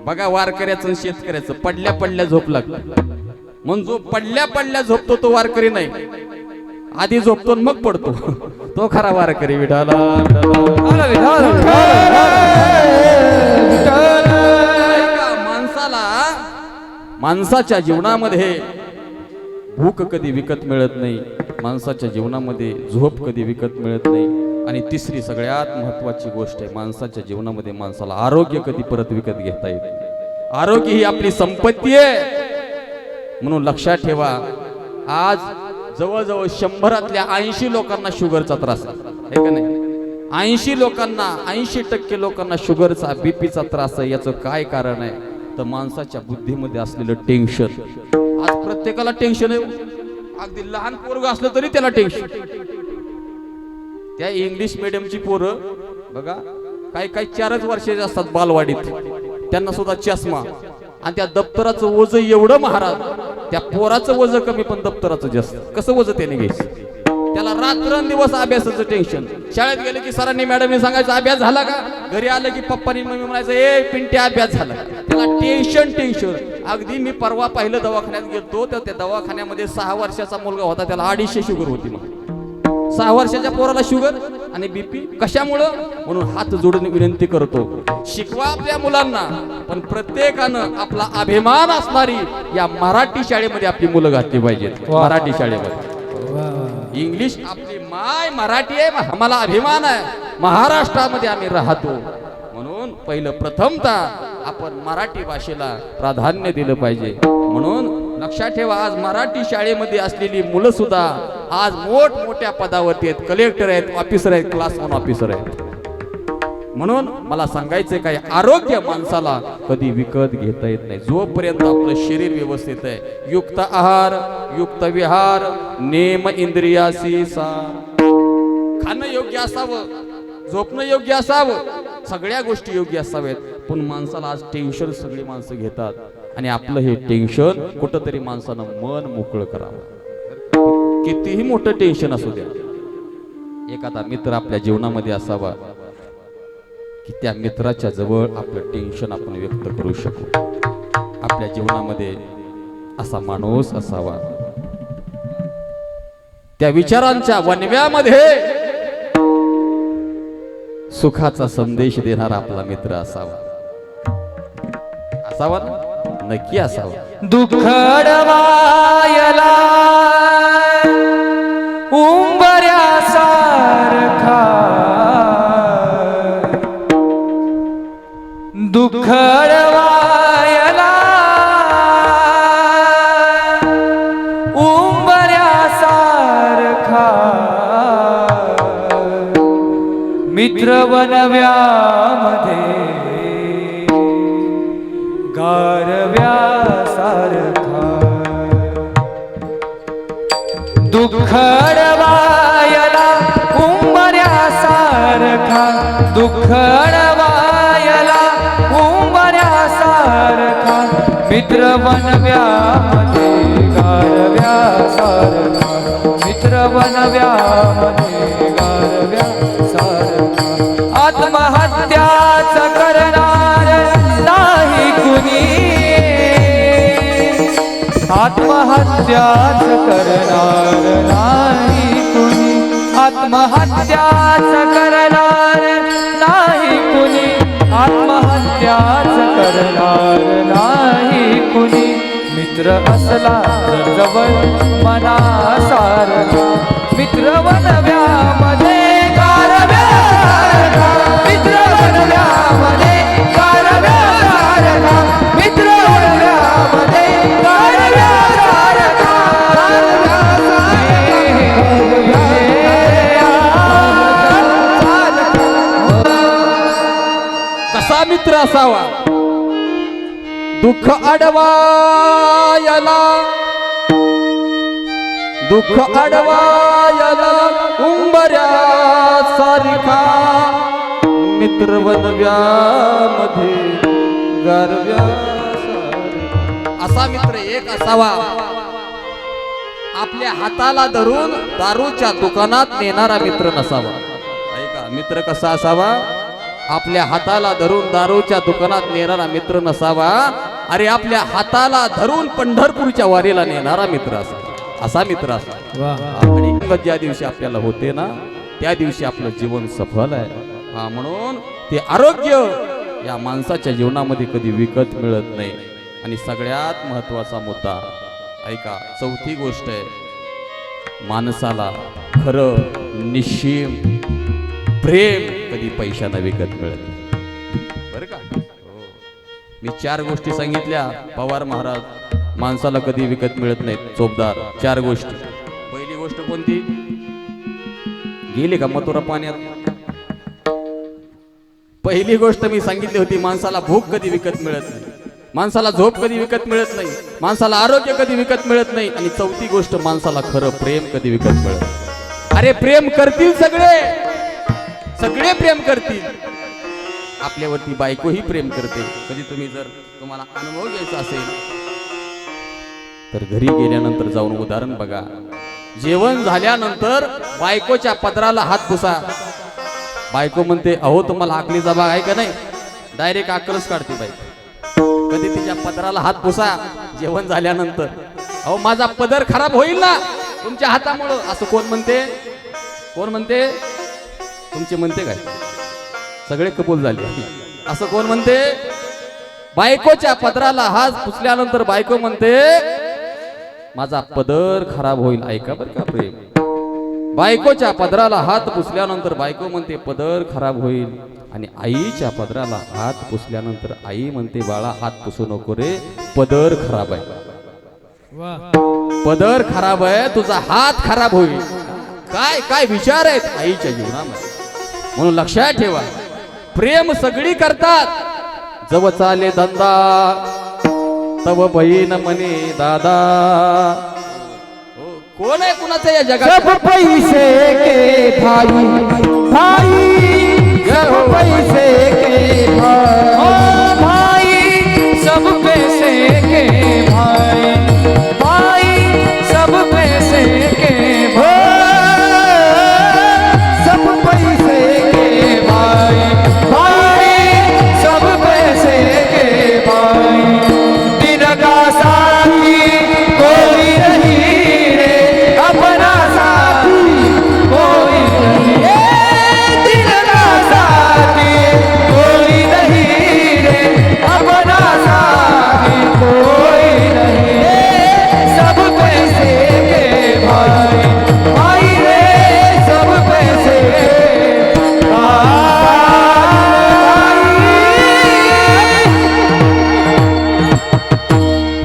बघा वारकऱ्याचं शेतकऱ्याचं पडल्या पडल्या झोप लागते. म्हणून जो पडल्या पडल्या झोपतो तो वारकरी नाही, आधी झोपतो मग पडतो, तो खरा वारकरी. विठाला माणसाच्या जीवनामध्ये भूक कधी विकत मिळत नाही, माणसाच्या जीवनामध्ये झोप कधी विकत मिळत नाही. आणि तिसरी सगळ्यात महत्वाची गोष्ट आहे, माणसाच्या जीवनामध्ये माणसाला आरोग्य कधी परत विकत घेता येत नाही. आरोग्य ही आपली संपत्ती आहे. म्हणून लक्षात ठेवा, आज जवळजवळ 100 80 लोकांना शुगरचा त्रास आहे का नाही. 80 लोकांना, 80% लोकांना शुगरचा, बीपीचा त्रास आहे. याचं काय कारण आहे तर माणसाच्या बुद्धीमध्ये असलेलं टेन्शन. आज प्रत्येकाला टेन्शन आहे, अगदी लहान पोरग असलं तरी त्याला टेन्शन. त्या इंग्लिश मीडियमची पोरं बघा, काही काही 4च वर्षाचे असतात बालवाडीत, त्यांना सुद्धा चष्मा. आणि त्या दप्तराचं वजन एवढं महाराज, त्या पोराचं वजन कमी पण दप्तराचं जास्त. कसं वजन त्याने घ्यायचं, त्याला रात्रंदिवस अभ्यासाचं टेन्शन. शाळेत गेले की सरांनी मॅडमने सांगायचं अभ्यास झाला का, घरी आलं की पप्पानी मम्मी म्हणायचं ए पिंट्या अभ्यास झाला. त्याला टेन्शन टेन्शन. अगदी मी परवा पाहिलं, दवाखान्यात गेलो तर त्या दवाखान्यामध्ये 6 वर्षाचा मुलगा होता, त्याला 250 शुगर होती. मग 6 वर्षाच्या पोराला शुगर आणि बीपी कशामुळं. म्हणून हात जोडून विनंती करतो, शिकवा आपल्या मुलांना, पण प्रत्येकानं आपला अभिमान असणारी या मराठी शाळेमध्ये आपली मुलं घातली पाहिजेत. मराठी शाळेमध्ये इंग्लिश आपली माय, मराठी आहे, आम्हाला अभिमान आहे, महाराष्ट्रामध्ये आम्ही राहतो, म्हणून पहिलं प्रथमतः आपण मराठी भाषेला प्राधान्य दिलं पाहिजे. म्हणून लक्षात ठेवा, आज मराठी शाळेमध्ये असलेली मुलं सुद्धा आज मोठमोठ्या पदावरती आहेत, कलेक्टर आहेत, ऑफिसर आहेत, क्लास 1 ऑफिसर आहेत. म्हणून मला सांगायचं काय, आरोग्य माणसाला कधी विकत घेता येत नाही. जोपर्यंत आपलं शरीर व्यवस्थित आहे, युक्त आहार, युक्त विहार, नेम इंद्रियासी सार, खाणं योग्य असावं, झोपणं योग्य असावं, सगळ्या गोष्टी योग्य असाव्यात. पण माणसाला आज टेन्शन सगळी माणसं घेतात आणि आपलं हे टेन्शन कुठंतरी माणसानं मन मोकळं करावं. कितीही मोठं टेन्शन असू द्या, एखादा मित्र आपल्या जीवनामध्ये असावा की त्या मित्राच्या जवळ आपलं टेन्शन आपण व्यक्त करू शकू. आपल्या जीवनामध्ये असा माणूस असावा, त्या विचारांच्या वनव्यामध्ये सुखाचा संदेश देणारा आपला मित्र असावा. असावा ना? नक्की असावा. दुखडवायला उंबऱ्यासारखा, दुखडवायला उंबऱ्यासारखा, मित्र बनव्यामध्ये गारव्यासारखा, दुखडवायला उंबऱ्यासारखा, दुखडवायला उंबऱ्यासारखा, मित्र बनव्यामध्ये गारव्यासारखा, मित्र बनव्यामध्ये गारव्यासारखा. आत्महत्याच करणार नाही कुणी, आत्महत्याच करणार नाही कुणी, आत्महत्याच करणार नाही कुणी, आत्महत्याच करणार नाही कुणी. मित्र असला तर जवळ मनासारखा, मित्र बनव्यामध्ये गारव्यासारखा, मित्र बनव्यामध्ये गारव्यासारखा, मित्र बनव्यामध्ये गारव्यासारखा, कसा मित्र असावा? दुःख अडवायला, दुःख अडवायला उंबऱ्यासारखा, मित्र बनव्यामध्ये गारव्यासारखा. असा मित्र एक असावा, आपल्या हाताला धरून दारूच्या दुकानात नेणारा मित्र नसावा. ऐका, मित्र कसा असावा? आपल्या हाताला धरून दारूच्या दुकानात नेणारा मित्र नसावा, अरे आपल्या हाताला धरून पंढरपूरच्या वारीला नेणारा मित्र असावा. असा मित्र असावा. आणि ज्या दिवशी आपल्याला होते ना, त्या दिवशी आपलं जीवन सफल आहे. हा, म्हणून ते आरोग्य या माणसाच्या जीवनामध्ये कधी विकत मिळत नाही. आणि सगळ्यात महत्वाचा मुद्दा ऐका, चौथी गोष्ट आहे, माणसाला खरं निश्चिम प्रेम कधी पैशानं विकत मिळत नाही. बरं का? मी 4 गोष्टी सांगितल्या. पवार महाराज, माणसाला कधी विकत मिळत नाहीत. चोपदार 4 गोष्टी. पहिली गोष्ट कोणती? गेली का मथुरा पाण्यात? पहिली गोष्ट मी सांगितली होती, माणसाला भूक कधी विकत मिळत नाही, माणसाला झोप कधी विकत मिळत नाही, माणसाला आरोग्य कधी विकत मिळत नाही. आणि चौथी गोष्ट, माणसाला खरं प्रेम कधी विकत मिळत. अरे प्रेम करतील सगळे, सगळे प्रेम करतील. आपल्यावरती बायकोही प्रेम करते. कधी तुम्हाला अनुभव घ्यायचा असेल तर घरी गेल्यानंतर जाऊन उदाहरण बघा. जेवण झाल्यानंतर बायकोच्या पदराला हात पुसा. बायको म्हणते, अहो तुम्हाला आकलीचा भाग आहे का नाही? डायरेक्ट आकलच काढते बायको. कधी तिच्या पदराला हात पुसा जेवण झाल्यानंतर. अहो माझा पदर खराब होईल ना तुमच्या हातामुळं, असं कोण म्हणते? कोण म्हणते? तुमचे म्हणते काय? सगळे कबूल झाले. असं कोण म्हणते? बायकोच्या पदराला हात पुसल्यानंतर बायको म्हणते, माझा पदर खराब होईल. ऐका बरं का प्रेम. बायकोच्या पदराला हात पुसल्यानंतर बायको म्हणते पदर खराब होईल, आणि आईच्या पदराला हात पुसल्यानंतर आई म्हणते बाळा हात पुसू नको रे, पदर खराब आहे, पदर खराब आहे, तुझा हात खराब होईल. काय काय विचार आहेत आईच्या जीवनामध्ये. म्हणून लक्षात ठेवा, प्रेम सगळी करतात, जव चाले धंदा तव बहीण म्हणे दादा. कोण आहे कुणाचं या जगात? सब पैसे के भाई, भाई सब पैसे के भाई, ओ भाई सब पैसे के भाई, भाई सब पैसे के भाई, सब पैसे के भाई, भाई सब पैसे के भाई. दिन का साथी कोई नहीं रे, अपना साथी कोई नहीं, दिन का साथी कोई नहीं रे, अपना साथी कोई नहीं. सब पैसे के भाई, भाई रे सब पैसे के भाई.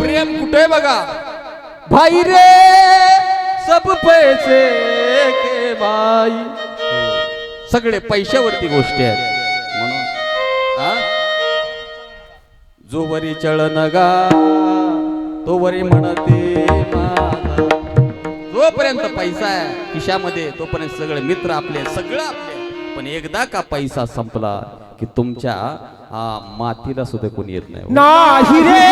प्रेम कुठे बघा, भाई रे सब पैसे के भाई. सगळे पैशावरती गोष्टी आहेत. म्हणून हा? जो वरी चळन गा तो वरी म्हणते माझा. जोपर्यंत पैसा आहे खिशामध्ये तोपर्यंत सगळे मित्र आपले, सगळं आपले. पण एकदा का पैसा संपला की तुमच्या मातीला सुद्धा कोणी येत नाही. नाही रे,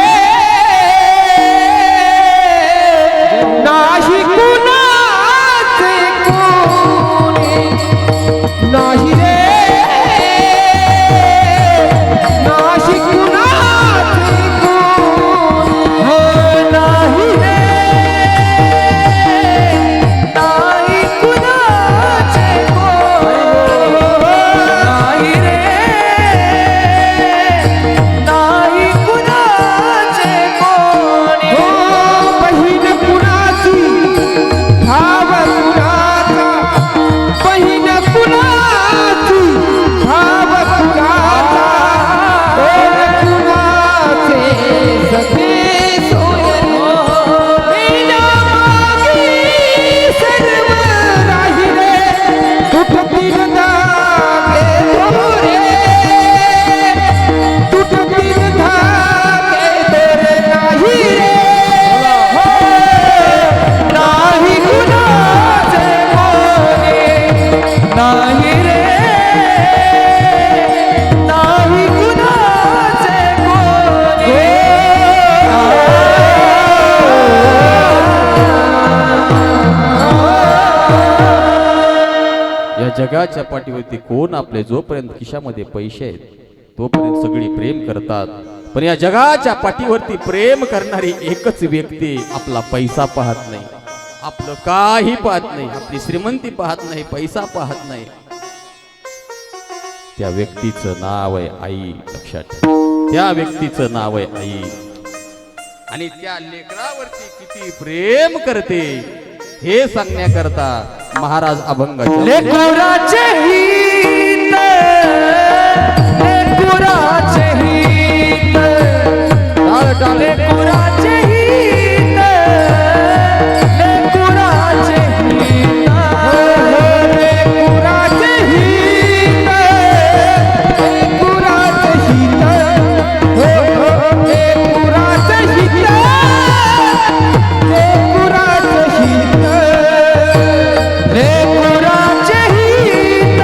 नाही कुणाचे कोणी, नाही रे, नाही कुणाचे कोणी, हो नाही रे, नाही कुणाचे कोणी, नाही रे, नाही कुणाचे कोणी. हो बहीण कुणाची, भाव कुणाचा, बहीण कुणाची, भाव कुणाचा, कोण कुणाचे सखे सोयरे. विना मागी सर्व राहिले, तुटतील धागे दोरे, तुटतील धागे दोरे नाही रे, हो नाही कुणाचे कोणी, नाही रे, नाही कुणाचे कोणी. या जगाच्या पाठीवरती कोण आपले, जोपर्यंत खिशामध्ये पैसे आहेत तोपर्यंत सगळी प्रेम करतात. पण या जगाच्या पाठीवरती प्रेम करणारी एकच व्यक्ती आपला पैसा पाहत नाही, आपलं काही पाहत नाही, आपली श्रीमंती पाहत नाही, पैसा पाहत नाही. त्या व्यक्तीचं नाव आहे आई. लक्षात ठेवा, त्या व्यक्तीचं नाव आहे आई. आणि त्या लेकरावरती किती प्रेम करते हे सांगण्याकरता महाराज अभंगाच्या लेकराचे हित, लेकराचे हित, लेकराचे हित, लेकराचे हित, लेकराचे हित, लेकराचे हित, लेकराचे हित, लेकराचे हित, लेकराचे हित.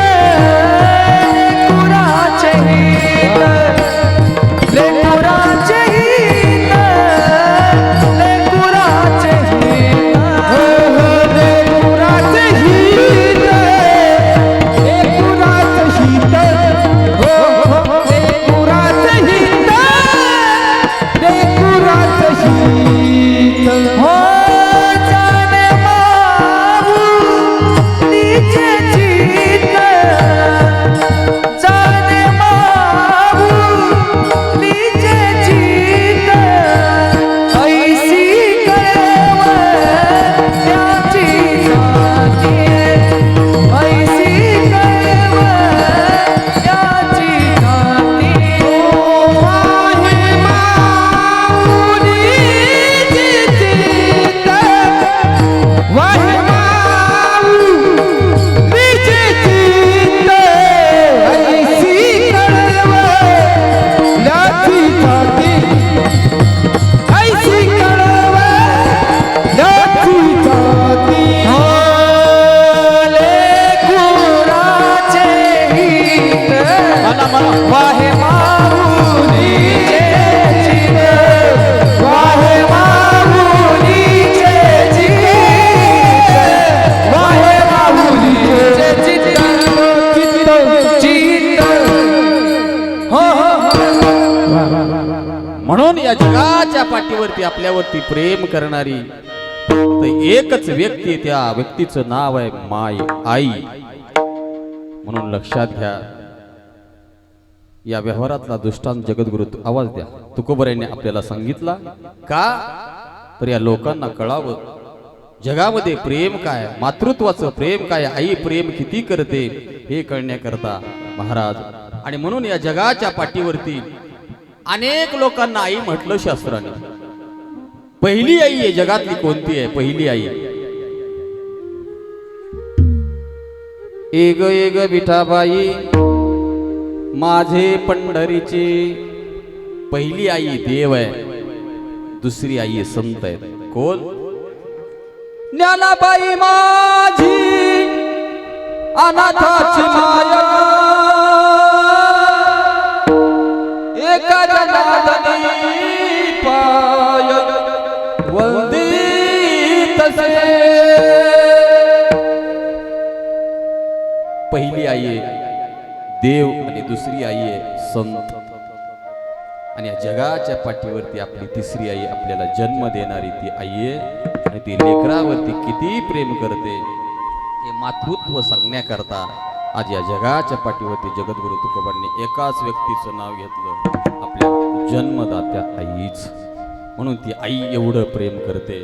पाठीवरती आपल्यावरती प्रेम करणारी फक्त एकच व्यक्ती, त्या व्यक्तीचं नाव आहे माय आई. म्हणून लक्षात घ्या, या व्यवहारातला दृष्टांत जगद्गुरु आवाज द्या तुकोबरायांनी आपल्याला सांगितला का, तर या लोकांना कळावं जगामध्ये प्रेम काय, मातृत्वाचं प्रेम काय, आई प्रेम किती करते हे कळण्याकरता महाराज. आणि म्हणून या जगाच्या पाठीवरती अनेक लोकांना आई म्हटलं शास्त्राने. पहिली आई आहे जगातली कोणती आहे? पहिली आई एग एग विठाबाई माझे पंढरीची. पहिली आई देव आहे, दुसरी आई संत आहे. कोण? ज्ञानाबाई माझी अनाथाची माया, एका जनार्दनी पाय वंदितसे. पहिली आई आहे देव आणि दुसरी आई आहे संत. आणि या जगाच्या पाठीवरती आपली तिसरी आई, आपल्याला जन्म देणारी ती आई आहे. आणि ती लेकरावरती किती प्रेम करते हे मातृत्व सांगण्याकरता आज या जगाच्या पाठीवरती जगद्गुरु तुकोबांनी एकाच व्यक्तीचं नाव घेतलं, आपल्या जन्मदात्या आईच. म्हणून ती आई एवढं प्रेम करते.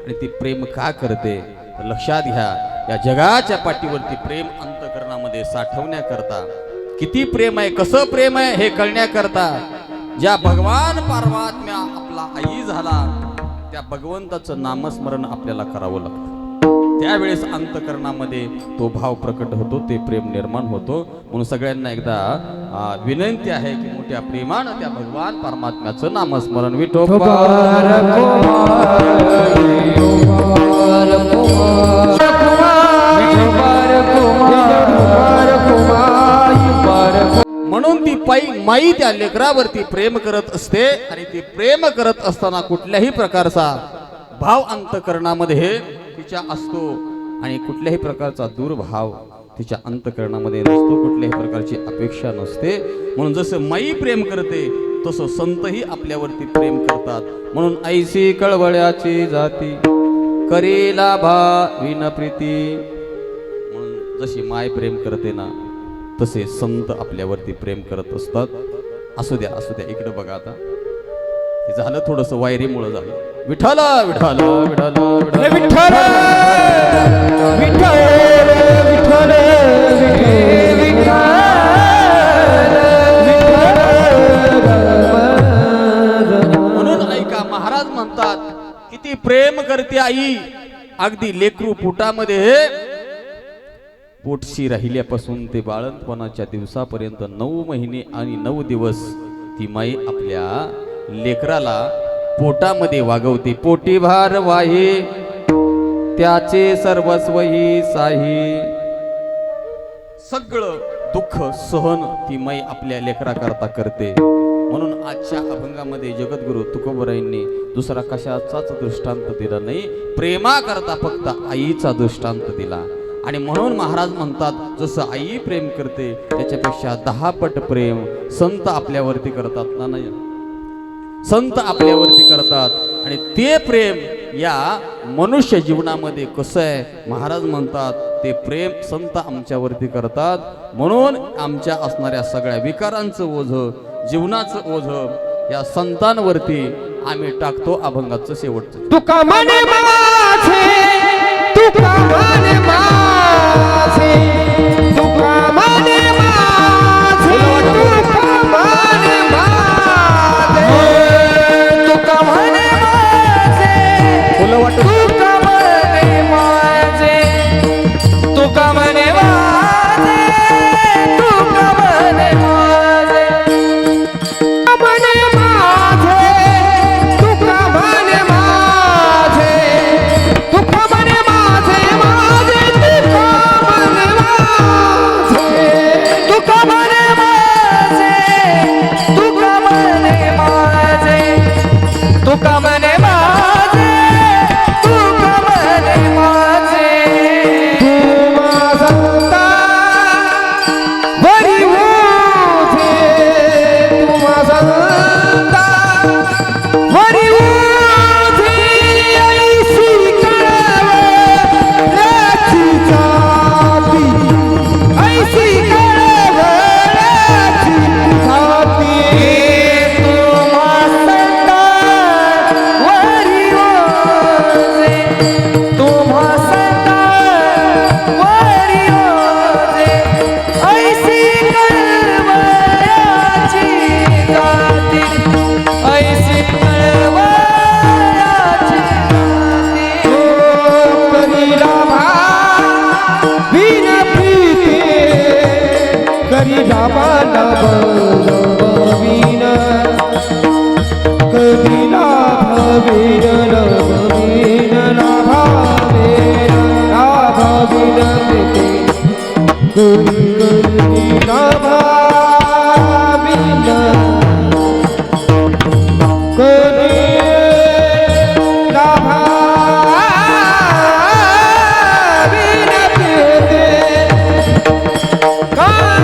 आणि ती प्रेम का करते तर लक्षात घ्या, या जगाच्या पाठीवरती प्रेम अंतःकरणामध्ये साठवण्याकरता किती प्रेम आहे, कसं प्रेम आहे हे कळण्याकरता ज्या भगवान परमात्म्या आपला आई झाला त्या भगवंताचं नामस्मरण आपल्याला करावं लागतं. त्यावेळेस अंतःकरणामध्ये तो भाव प्रकट होतो, ते प्रेम निर्माण होतो. म्हणून सगळ्यांना एकदा विनंती आहे की मोठ्या प्रेमानं त्या भगवान परमात्म्याचं नामस्मरण विठोबा म्हणून ती माई त्या लेकरावरती प्रेम करत असते. आणि ती प्रेम करत असताना कुठल्याही प्रकारचा भाव अंतःकरणामध्ये तिच्या असतो आणि कुठल्याही प्रकारचा दुर्भाव तिच्या अंतःकरणामध्ये नसतो, कुठल्याही प्रकारची अपेक्षा नसते. म्हणून जसं माई प्रेम करते तसं संतही आपल्यावरती प्रेम करतात. म्हणून ऐसी कळवळ्याची जाती करेला भाविन प्रीती. म्हणून जशी माय प्रेम करते ना तसे संत आपल्यावरती प्रेम करत असतात. असू द्या इकडे बघा. आता हे झालं थोडस वायरीमुळे झालं. विठ्ठल विठ्ठल विठ्ठल विठ्ठल म्हणून ऐका, महाराज म्हणतात किती प्रेम करते आई. अगदी लेकरू पोटामध्ये पोटशी राहिल्यापासून ते बाळंतपणाच्या दिवसापर्यंत 9 महिने आणि 9 दिवस ती माई आपल्या लेकराला पोटामध्ये वागवते. पोटी भार वाही त्याचे सर्वस्वही साही. सगळं दुःख सहन ती माई आपल्या लेकराकरता करते. म्हणून आजच्या अभंगामध्ये जगद्गुरु तुकोबरायांनी दुसरा कशाचाच दृष्टांत दिला नाही, प्रेमा करता फक्त आईचा दृष्टांत दिला. आणि म्हणून महाराज म्हणतात जसं आई प्रेम करते त्याच्यापेक्षा 10 पट प्रेम संत आपल्यावरती करतात ना. नाही, संत आपल्यावरती करतात. आणि ते प्रेम या मनुष्य जीवनामध्ये कसं आहे, महाराज म्हणतात ते प्रेम संत आमच्यावरती करतात. म्हणून आमच्या असणाऱ्या सगळ्या विकारांचं ओझं, जीवनाचं ओझं या संतांवरती आम्ही टाकतो. अभंगाचं शेवटचं तुका म्हणे माझे, तुका म्हणे माझे, तुका म्हणे माझे, तुका म्हणे माझे, तुका म्हणे माझे, तुका म्हणे माझे, तुका म्हणे माझे, तुका म्हणे माझे, म्हणे माझे, तुका म्हणे माझे, तुका म्हणे माझे, माझे तुका म्हणे माझे. लभवीन कधी लाभवीन लभवीन लाभावेन लाभवीन प्रीती कधी कधी लाभावीन कधी लाभावीन प्रीती कधी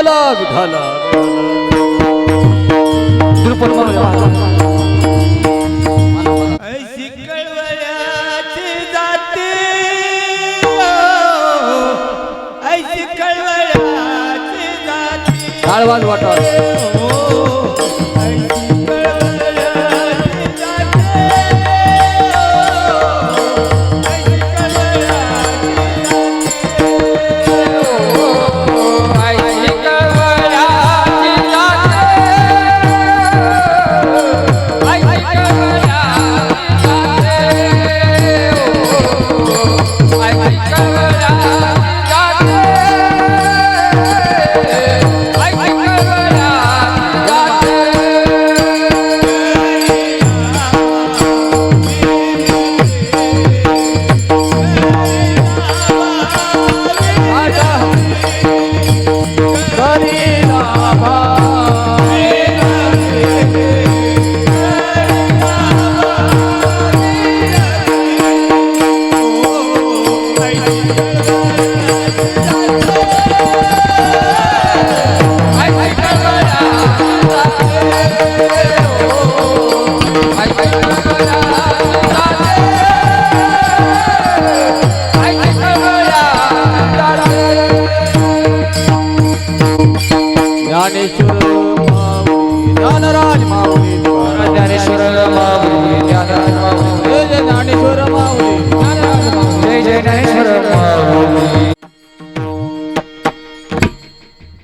विठाला विठाला तिरुपती ऐशी कळवळ्याची जाते ऐशी कळवळ्याची जाते ताळवाज वाटा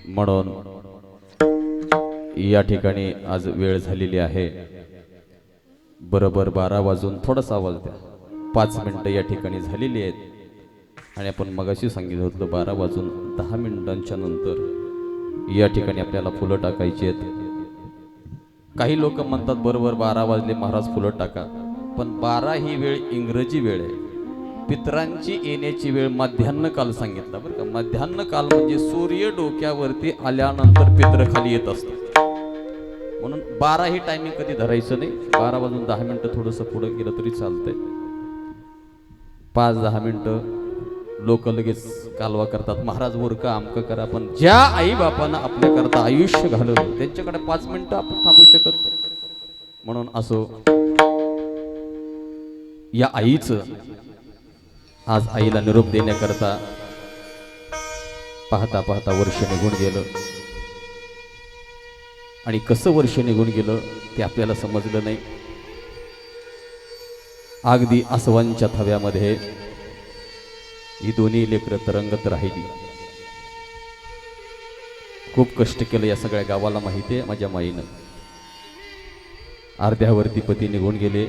म्हणून या ठिकाणी आज वेळ झालेली आहे बरोबर 12 वाजून थोडासा आवाज द्या 5 मिनिटं या ठिकाणी झालेली आहेत आणि आपण मगाशी सांगितलं होतं 12 वाजून 10 मिनिटांच्या नंतर या ठिकाणी आपल्याला फुलं टाकायची आहेत काही लोक म्हणतात बरोबर 12 वाजले महाराज फुलं टाका पण 12 ही वेळ इंग्रजी वेळ आहे पितरांची येण्याची वेळ मध्यान्ह काल सांगितला बरं का मध्यान्ह काल म्हणजे सूर्य डोक्यावरती आल्यानंतर पित्र खाली येत असतात म्हणून 12 ही टायमिंग कधी धरायचं नाही 12 वाजून 10 मिनिटं थोडंसं पुढे गेलं तरी चालतंय 5-10 मिनिटं लोक लगेच कालवा करतात महाराज का आमकं करा पण ज्या आई बापानं आपल्याकरता आयुष्य घालवलं त्यांच्याकडे 5 मिनिटं आपण थांबू शकत नाही म्हणून असो या आईचं आज आईला निरोप देण्याकरता पाहता पाहता वर्ष निघून गेलं आणि कसं वर्ष निघून गेलं ते आपल्याला समजलं नाही अगदी आसवांच्या थव्यामध्ये ही दोन्ही लेकरं तरंगत राहिली खूप कष्ट केलं या सगळ्या गावाला माहिती आहे माझ्या माईनं अर्ध्यावरती पती निघून गेले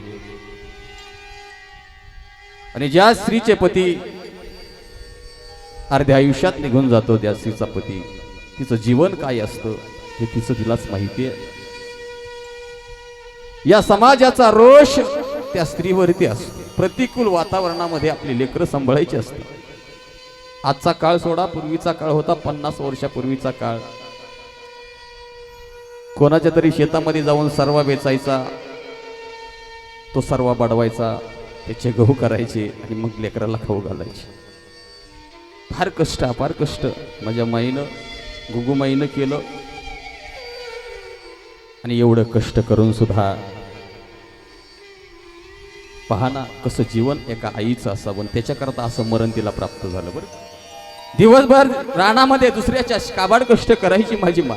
आणि ज्या स्त्रीचे पती अर्ध्या आयुष्यात निघून जातो त्या स्त्रीचा पती तिचं जीवन काय असतं हे तिचं तिलाच माहिती आहे या समाजाचा रोष त्या स्त्रीवरती असतो प्रतिकूल वातावरणामध्ये आपली लेकरं सांभाळायची असते आजचा काळ सोडा पूर्वीचा काळ होता 50 वर्षापूर्वीचा काळ कोणाच्या तरी शेतामध्ये जाऊन सर्व वेचायचा तो सर्व बडवायचा त्याचे गहू करायचे आणि मग लेकराला खाऊ घालायचे फार कष्ट अपार कष्ट माझ्या माईनं गुगुमाईनं केलं आणि एवढं कष्ट करून सुद्धा पहा ना कसं जीवन एका आईचं असावं त्याच्याकरता असं मरण तिला प्राप्त झालं बरं दिवसभर रानामध्ये दुसऱ्याच्या काबाड कष्ट करायची माझी मा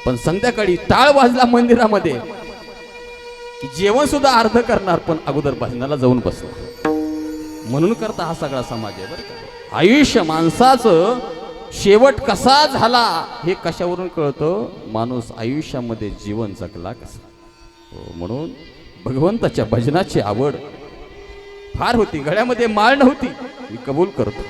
पण संध्याकाळी टाळ वाजला मंदिरामध्ये जेवण सुद्धा अर्ध करणार पण अगोदर भजनाला जाऊन बसणार म्हणून करता हा सगळा समाज आहे बरं का आयुष्य माणसाचं शेवट कसा झाला हे कशावरून कळतं माणूस आयुष्यामध्ये जीवन जगला कसा म्हणून भगवंताच्या भजनाची आवड फार होती गळ्यामध्ये माळ नव्हती मी कबूल करतो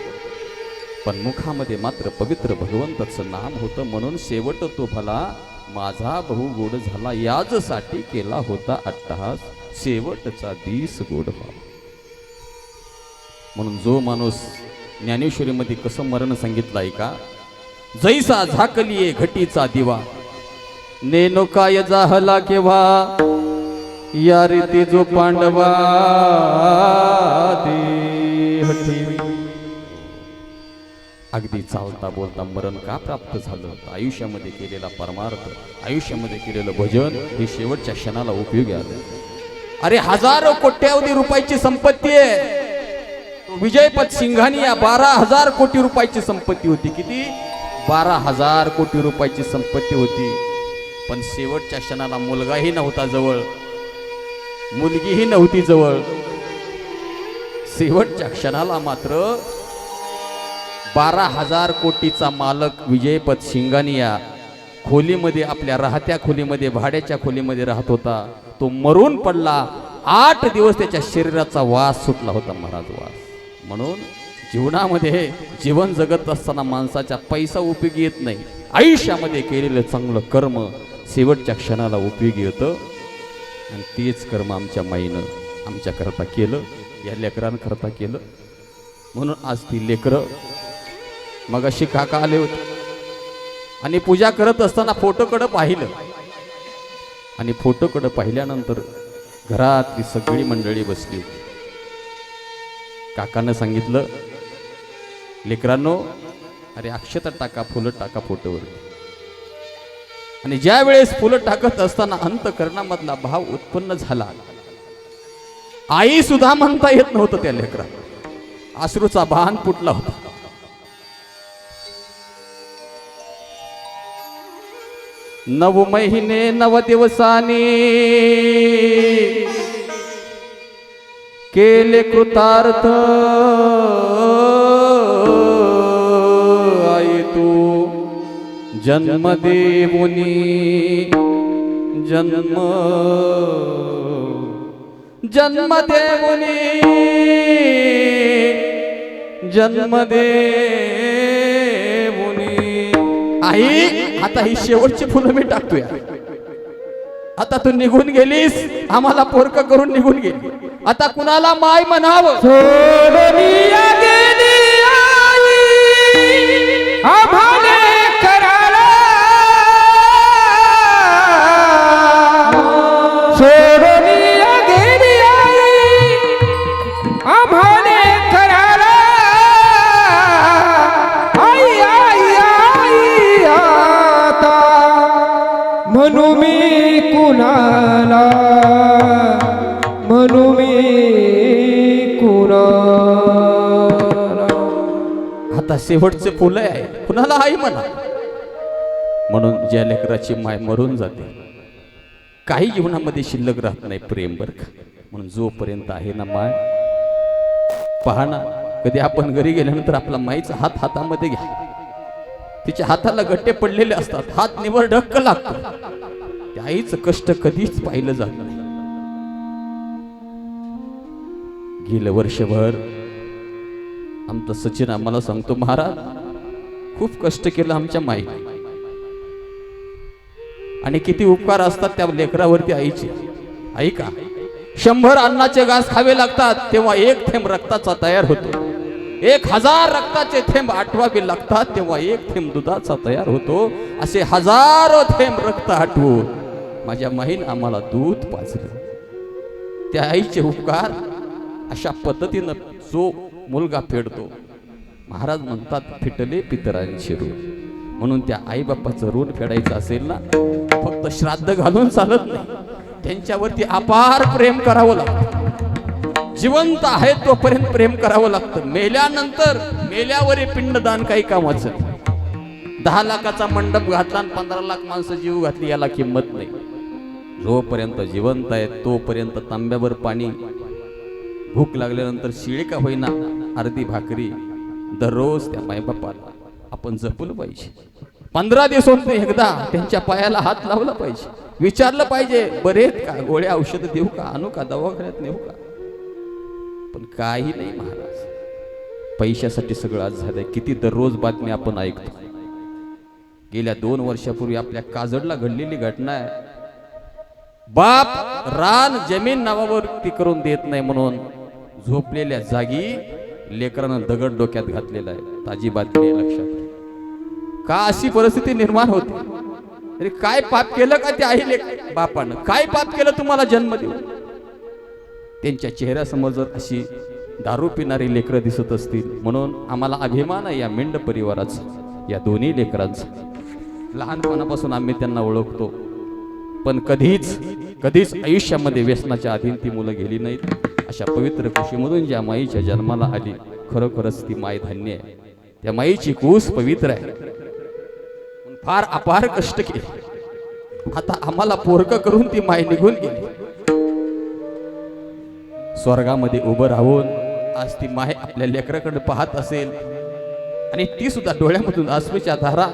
पण मुखामध्ये मात्र पवित्र भगवंताचं नाम होतं म्हणून शेवट तो भला माझा बहु गोड झाला याजसाठी केला होता अट्टहास शेवटचा दिस गोड व्हावा म्हणून जो माणूस ज्ञानेश्वरीमध्ये कसं मरण सांगितलंय का जैसा झाकलीये घटीचा दिवा नेनो काय जाहला केव्हा या रीती जो पांडवा अगदी चालता बोलता मरण का प्राप्त झालं? आयुष्यामध्ये केलेला परमार्थ, आयुष्यामध्ये केलेलं भजन हे शेवटच्या क्षणाला उपयोगी आलं. अरे हजारो कोट्यावधी रुपयाची संपत्ती आहे. विजयपथ सिंघानी या 12,000 कोटी रुपयाची संपत्ती होती. किती? 12,000 कोटी रुपयाची संपत्ती होती. पण शेवटच्या क्षणाला मुलगाही नव्हता जवळ, मुलगीही नव्हती जवळ. शेवटच्या क्षणाला मात्र 12,000 कोटीचा मालक विजयपथ सिंघानिया खोलीमध्ये, आपल्या राहत्या खोलीमध्ये, भाड्याच्या खोलीमध्ये राहत होता. तो मरून पडला. 8 दिवस त्याच्या शरीराचा वास सुटला होता, महाराज, वास. म्हणून जीवनामध्ये जीवन जगत असताना माणसाचा पैसा उपयोगी येत नाही. आयुष्यामध्ये केलेलं चांगलं कर्म शेवटच्या क्षणाला उपयोगी येतं. आणि तेच कर्म आमच्या माईनं आमच्याकरता केलं, या लेकरांकरता केलं. म्हणून आज ती लेकरं, मगाशी काका आले होते आणि पूजा करत असताना फोटोकडं पाहिलं. आणि फोटोकडं पाहिल्यानंतर घरातली सगळी मंडळी बसली होती. काकानं सांगितलं, लेकरांनो, अरे अक्षता टाका, फुलं टाका फोटोवर. आणि ज्या वेळेस फुलं टाकत असताना अंतःकरणामधला भाव उत्पन्न झाला. आई सुद्धा म्हणता येत नव्हतं त्या लेकराला. अश्रूचा बाण फुटला होता. नव महिने 9 दिवसांनी केले कृतार्थ आई तू जन्म देऊनी, जन्म देऊनी, जन्म देऊनी. आई, आता ही शेवटची फुलं मी टाकतोय. आता तू निघून गेलीस, आम्हाला पोरक करून निघून गेली. आता कुणाला माय म्हणावं? सोडनिया गेली आई आम्हाले कराला, सोडनिया गेली आई आम्हाले कराला. आई आई आई आता म्हणू मी कुणाला, म्हणू मी कुणाला. आता शेवटचे फुलं आहे, कुणाला आई म्हणा. म्हणून ज्या लेकराची माय मरून जाते, काही जीवनामध्ये शिल्लक राहत नाही प्रेम, बर का. म्हणून जोपर्यंत आहे ना माय, पहा ना, कधी आपण घरी गेल्यानंतर आपला माईचा हात हातामध्ये घ्या. तिच्या हाताला गट्टे पडलेले असतात, हात निवर ढक्क लागतो. त्या आईचं कष्ट कधीच पाहिलं जात नाही. गेलं वर्षभर आमचं सचिन आम्हाला सांगतो, महाराज, खूप कष्ट केलं आमच्या माई. आणि किती उपकार असतात त्या लेकरावरती आईचे. ऐका, 100 अन्नाचे घास खावे लागतात तेव्हा 1 थेंब रक्ताचा तयार होतो. 1000 रक्ताचे थेंब आटवावे लागतात तेव्हा 1 थेंब दुधाचा तयार होतो. असे हजारो थेंब रक्त आटवून माझ्या माईनं आम्हाला दूध पाजलं. त्या आईचे उपकार अशा पद्धतीनं जो मुलगा फेडतो, महाराज म्हणतात, फिटले पितरांची ऋण. म्हणून त्या आई बाप्पाचं ऋण फेडायचं असेल ना, फक्त श्राद्ध घालून चालत नाही, त्यांच्यावरती अपार प्रेम करावं लागतं. जिवंत आहे तोपर्यंत प्रेम करावं लागतं. मेल्यानंतर, मेल्यावरही पिंडदान काही कामाचं. 10 लाखाचा मंडप घातला आणि 15 लाख माणसं जीव घातली, याला किंमत नाही. जोपर्यंत जिवंत आहे तोपर्यंत तांब्यावर पाणी, भूक लागल्यानंतर शिळी का होईना अर्धी भाकरी दररोज त्या मायबापाला आपण जपलं पाहिजे. 15 दिवसांतून एकदा त्यांच्या पायाला हात लावला पाहिजे, विचारलं पाहिजे, बरे आहेत का, गोळ्या औषध देऊ का, आणू का, दवाखान्यात नेऊ का. पण काही नाही महाराज, पैशासाठी सगळं आज झालंय. किती दररोज बातमी आपण ऐकतो. गेल्या 2 वर्षापूर्वी आपल्या काजडला घडलेली घटना आहे. बाप रान जमीन नावावरती करून देत नाही म्हणून झोपलेल्या जागी लेकरानं दगड डोक्यात घातलेला आहे. ताजी बातमी आहे, लक्षात का. अशी परिस्थिती निर्माण होते. अरे काय पाप केलं का ते आई बापानं, काय पाप केलं तुम्हाला जन्म देऊन. त्यांच्या चेहऱ्यासमोर जर अशी दारू पिणारी लेकरं दिसत असतील, म्हणून आम्हाला अभिमान आहे या मेंढ परिवाराचा, या दोन्ही लेकरांचा. लहानपणापासून आम्ही त्यांना ओळखतो, पण कधीच आयुष्यामध्ये व्यसनाच्या अधीन ती मुलं गेली नाहीत. अशा पवित्र कुशीमधून ज्या माईच्या जन्माला आली, खरोखरच ती माय धन्य आहे. त्या माईची कूस पवित्र आहे. फार अपार कष्ट केले, आता आम्हाला पोरकं करून ती माय निघून गेली. स्वर्गामध्ये उभं राहून आज ती माय आपल्या लेकराकडे पाहत असेल, आणि ती सुद्धा डोळ्यामधून अश्रूच्या धारा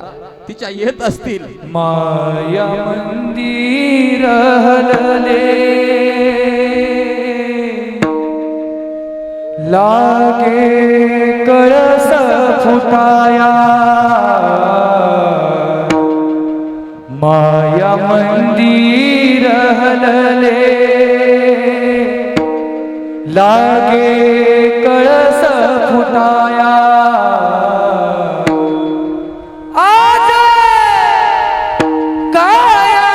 तिच्या येत असतील. माया मंदिर हलले लागे कळस फुटाया, माया मंदिर हलले लागे कळस फुटाया. आज काया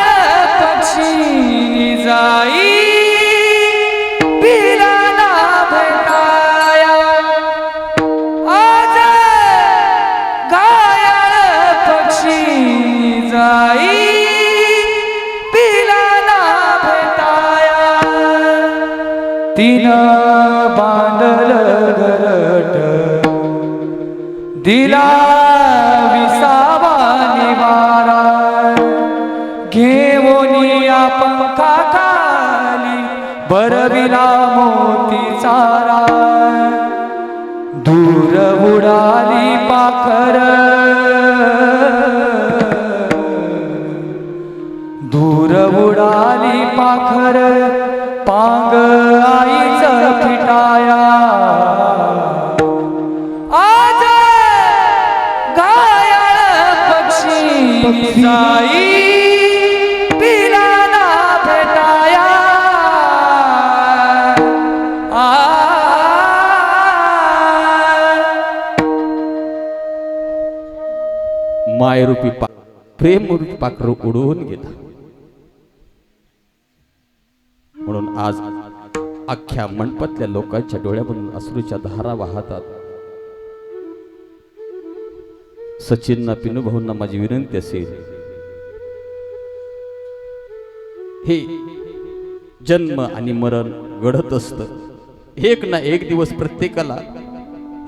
पक्षी जाई पिलाला भेटाया. आज काया पक्षी जाई पिलाला भेटाया. तिनं बांधल घरट दिला विसावा निवारा, घेऊनिया पंखा खाली बरविला मोती चारा. दूर उडाली पाखर, दूर उडाली पाखर, पांग आईच फिटाया. आज गायाळ पक्षी जाई पिलाला भेटाया. मायरूपी प्रेमरूपी पाखरू उडून गेला. म्हणून आज अख्ख्या मंडपातल्या लोकांच्या डोळ्यामधून अश्रूच्या धारा वाहतात. सचिनना, पिनू भाऊंना माझी विनंती असेल, हे जन्म आणि मरण घडत असतं. एक ना एक दिवस प्रत्येकाला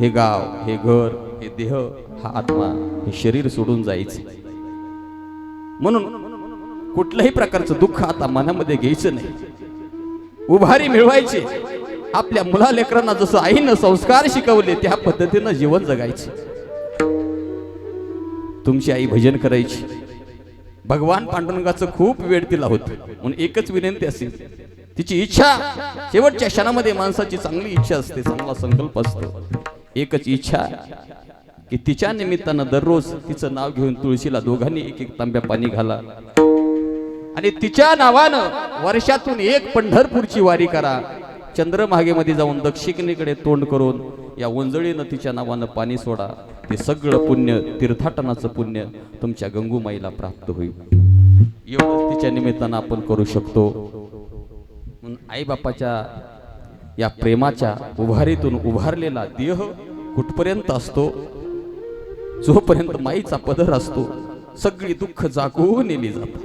हे गाव, हे घर, हे देह, हा आत्मा, हे शरीर सोडून जायचे. म्हणून कुठल्याही प्रकारचं दुःख आता मनामध्ये घ्यायचं नाही. उभारी मिळवायची. आपल्या मुला लेकरांना जसं आईनं संस्कार शिकवले त्या पद्धतीनं जीवन जगायचे. तुमची आई भजन करायची. भगवान पांडुरंगाचं खूप वेळ तिला होतं, म्हणून एकच विनंती असेल, तिची इच्छा, शेवटच्या क्षणामध्ये माणसाची चांगली इच्छा असते, चांगला संकल्प असतो. एकच इच्छा की तिच्या निमित्तानं दररोज तिचं नाव घेऊन तुळशीला दोघांनी एक एक तांब्या पाणी घाला, आणि तिच्या नावानं वर्षातून एक पंढरपूरची वारी करा. चंद्रभागेमध्ये जाऊन दक्षिणेकडे तोंड करून या वंजळीनं तिच्या नावानं पाणी सोडा. ते सगळं पुण्य, तीर्थाटनाचं पुण्य तुमच्या गंगूमाईला प्राप्त होईल. एवढंच तिच्या निमित्तानं आपण करू शकतो. म्हणून आईबापाच्या या प्रेमाच्या उभारीतून उभारलेला देह कुठपर्यंत असतो? जोपर्यंत माईचा पदर असतो, सगळी दुःख जागून नेली जातात.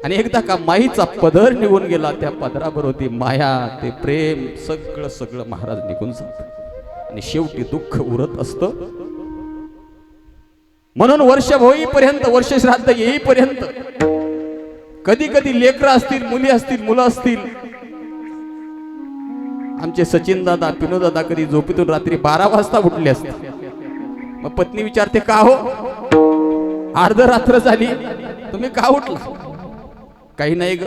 आणि एकदा का माईचा पदर निघून गेला, त्या पदराबरोबर ती माया, ते प्रेम, सगळं महाराज निघून जात, आणि शेवटी दुःख उरत असतं. म्हणून वर्ष होईपर्यंत, वर्ष श्राद्ध येईपर्यंत, कधी कधी लेकरं असतील, मुली असतील, मुलं असतील. आमचे सचिन दादा, पिनू दादा कधी झोपेतून रात्री 12 वाजता उठले असते. मग पत्नी विचारते, का हो, अर्ध रात्र झाली, तुम्ही का उठला? काही नाही ग,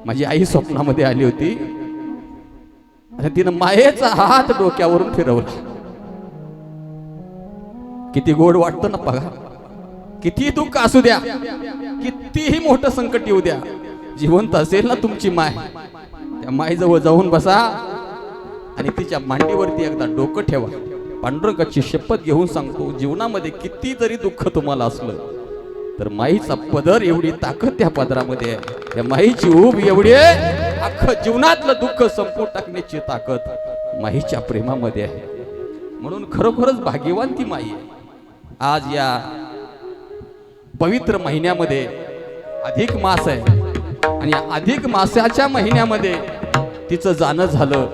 माझी आई स्वप्नामध्ये आली होती आणि तिनं मायेचा हात डोक्यावरून फिरवला. किती गोड वाटतं ना बघा. किती दुःख असू द्या, कितीही मोठं संकट येऊ द्या, जिवंत असेल ना तुमची माय, त्या मायजवळ जाऊन बसा आणि तिच्या मांडीवरती एकदा डोकं ठेवा. पांडुरंगाची शपथ घेऊन सांगतो, जीवनामध्ये किती जरी दुःख तुम्हाला असलं तर माईचा पदर एवढी ताकद त्या पदरामध्ये आहे. त्या माईची ऊब एवढी आहे, अख्खं जीवनातलं दुःख संपवून टाकण्याची ताकद माईच्या प्रेमामध्ये आहे. म्हणून खरोखरच भाग्यवान ती माई आहे. आज या पवित्र महिन्यामध्ये अधिक मास आहे आणि या अधिक मासाच्या महिन्यामध्ये तिचं जाणं झालं.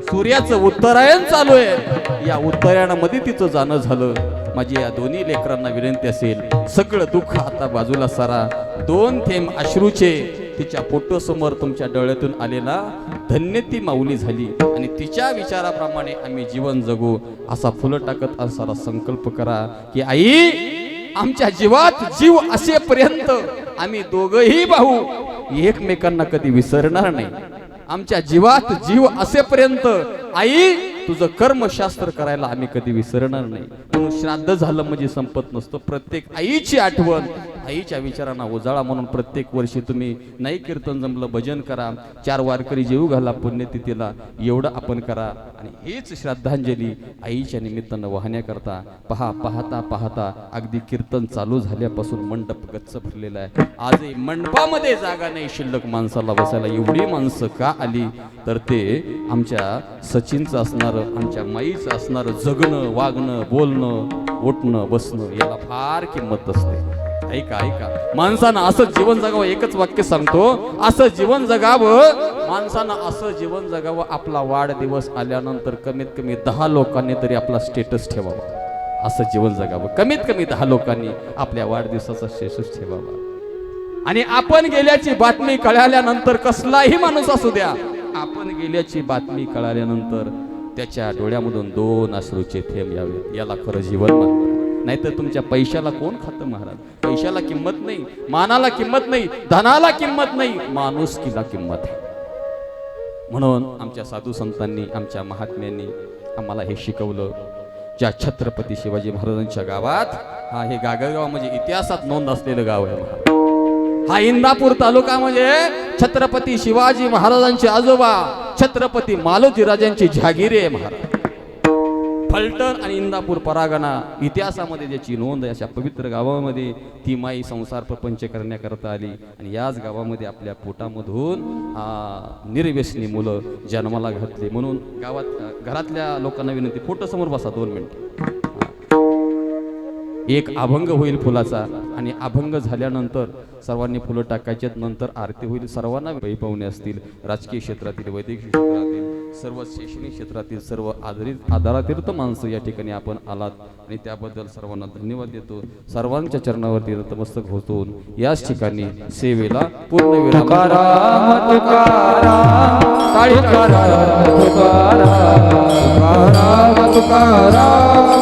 सूर्याचं उत्तरायण चालू आहे, या उत्तरायणामध्ये तिचं जाणं झालं. माझी या दोन्ही लेकरांना विनंती असेल, सगळं दुःख आता बाजूला सारा. 2 थेंब अश्रूचे तिच्या फोटोसमोर तुमच्या डोळ्यातून आलेला धन्य ती माऊली झाली आणि तिच्या विचाराप्रमाणे आम्ही जीवन जगू असा फुलं टाकत असणारा संकल्प करा की आई, आमच्या जीवात जीव असेपर्यंत आम्ही दोघंही भाऊ एकमेकांना कधी विसरणार नाही. आमच्या जीवात जीव असेपर्यंत आई, तुझं कर्मशास्त्र करायला आम्ही कधी विसरणार नाही. म्हणून श्राद्ध झालं म्हणजे संपत नसतं. प्रत्येक आईची आठवण, आईच्या विचारांना उजाळा म्हणून प्रत्येक वर्षी तुम्ही नाही कीर्तन जमलं भजन करा, 4 वारकरी जेवू घाला पुण्यतिथीला, एवढं आपण करा. आणि हीच श्रद्धांजली आईच्या निमित्तानं वाहण्याकरता पाहता पाहता अगदी कीर्तन चालू झाल्यापासून मंडप गच्च भरलेला आहे. आजही मंडपामध्ये जागा नाही शिल्लक माणसाला बसायला. एवढी माणसं का आली तर ते आमच्या सचिनचं असणारं, आमच्या माईचं असणारं जगणं, वागणं, बोलणं, उठणं, बसणं याला फार किंमत असते. ऐका ऐका, माणसानं असं जीवन जगावं. एकच वाक्य सांगतो, असं जीवन जगावं. माणसानं असं जीवन जगावं, आपला वाढदिवस आल्यानंतर कमीत कमी 10 लोकांनी तरी आपला स्टेटस ठेवावा. असं जीवन जगावं, कमीत कमी 10 लोकांनी आपल्या वाढदिवसाचा स्टेटस ठेवावा. आणि आपण गेल्याची बातमी कळाल्यानंतर, कसलाही माणूस असू द्या, आपण गेल्याची बातमी कळाल्यानंतर त्याच्या डोळ्यामधून 2 अश्रूचे थेंब यावे. याला खरं जीवन म्हणतात. नाहीतर तुमच्या पैशाला कोण खातं महाराज? पैशाला किंमत नाही, मानाला किंमत नाही, धनाला किंमत नाही, माणुसकीला किंमत आहे. म्हणून आमच्या साधू संतांनी, आमच्या महात्म्यांनी आम्हाला हे शिकवलं. ज्या छत्रपती शिवाजी महाराजांच्या गावात, हे गागरगाव म्हणजे इतिहासात नोंद असलेलं गाव आहे महाराज. हा इंदापूर तालुका म्हणजे छत्रपती शिवाजी महाराजांचे आजोबा छत्रपती मालोजी राजांची जहागिरी आहे महाराज. फलटण आणि इंदापूर परागणा इतिहासामध्ये ज्याची नोंद आहे, अशा पवित्र गावामध्ये ती माई संसार प्रपंच करण्याकरता आली. आणि याच गावामध्ये आपल्या पोटामधून निर्व्यसनी मुलं जन्माला घातली. म्हणून गावात घरातल्या लोकांना विनंती, फोटो समोर बसा 2 मिनिट. एक अभंग होईल फुलाचा आणि अभंग झाल्यानंतर सर्वांनी फुलं टाकायच्यात. नंतर आरती होईल. सर्वांना वैभवणे असतील. राजकीय क्षेत्रातील, वैद्यकीय क्षेत्रातील, सर्व शैक्षणिक क्षेत्रातील सर्व आदरातीर्थ माणसं या ठिकाणी आपण आलात आणि त्याबद्दल सर्वांना धन्यवाद देतो. सर्वांच्या चरणावरती नतमस्तक होतून याच ठिकाणी सेवेला पूर्ण विराम. तुकाराम तुकाराम तुकाराम तुकाराम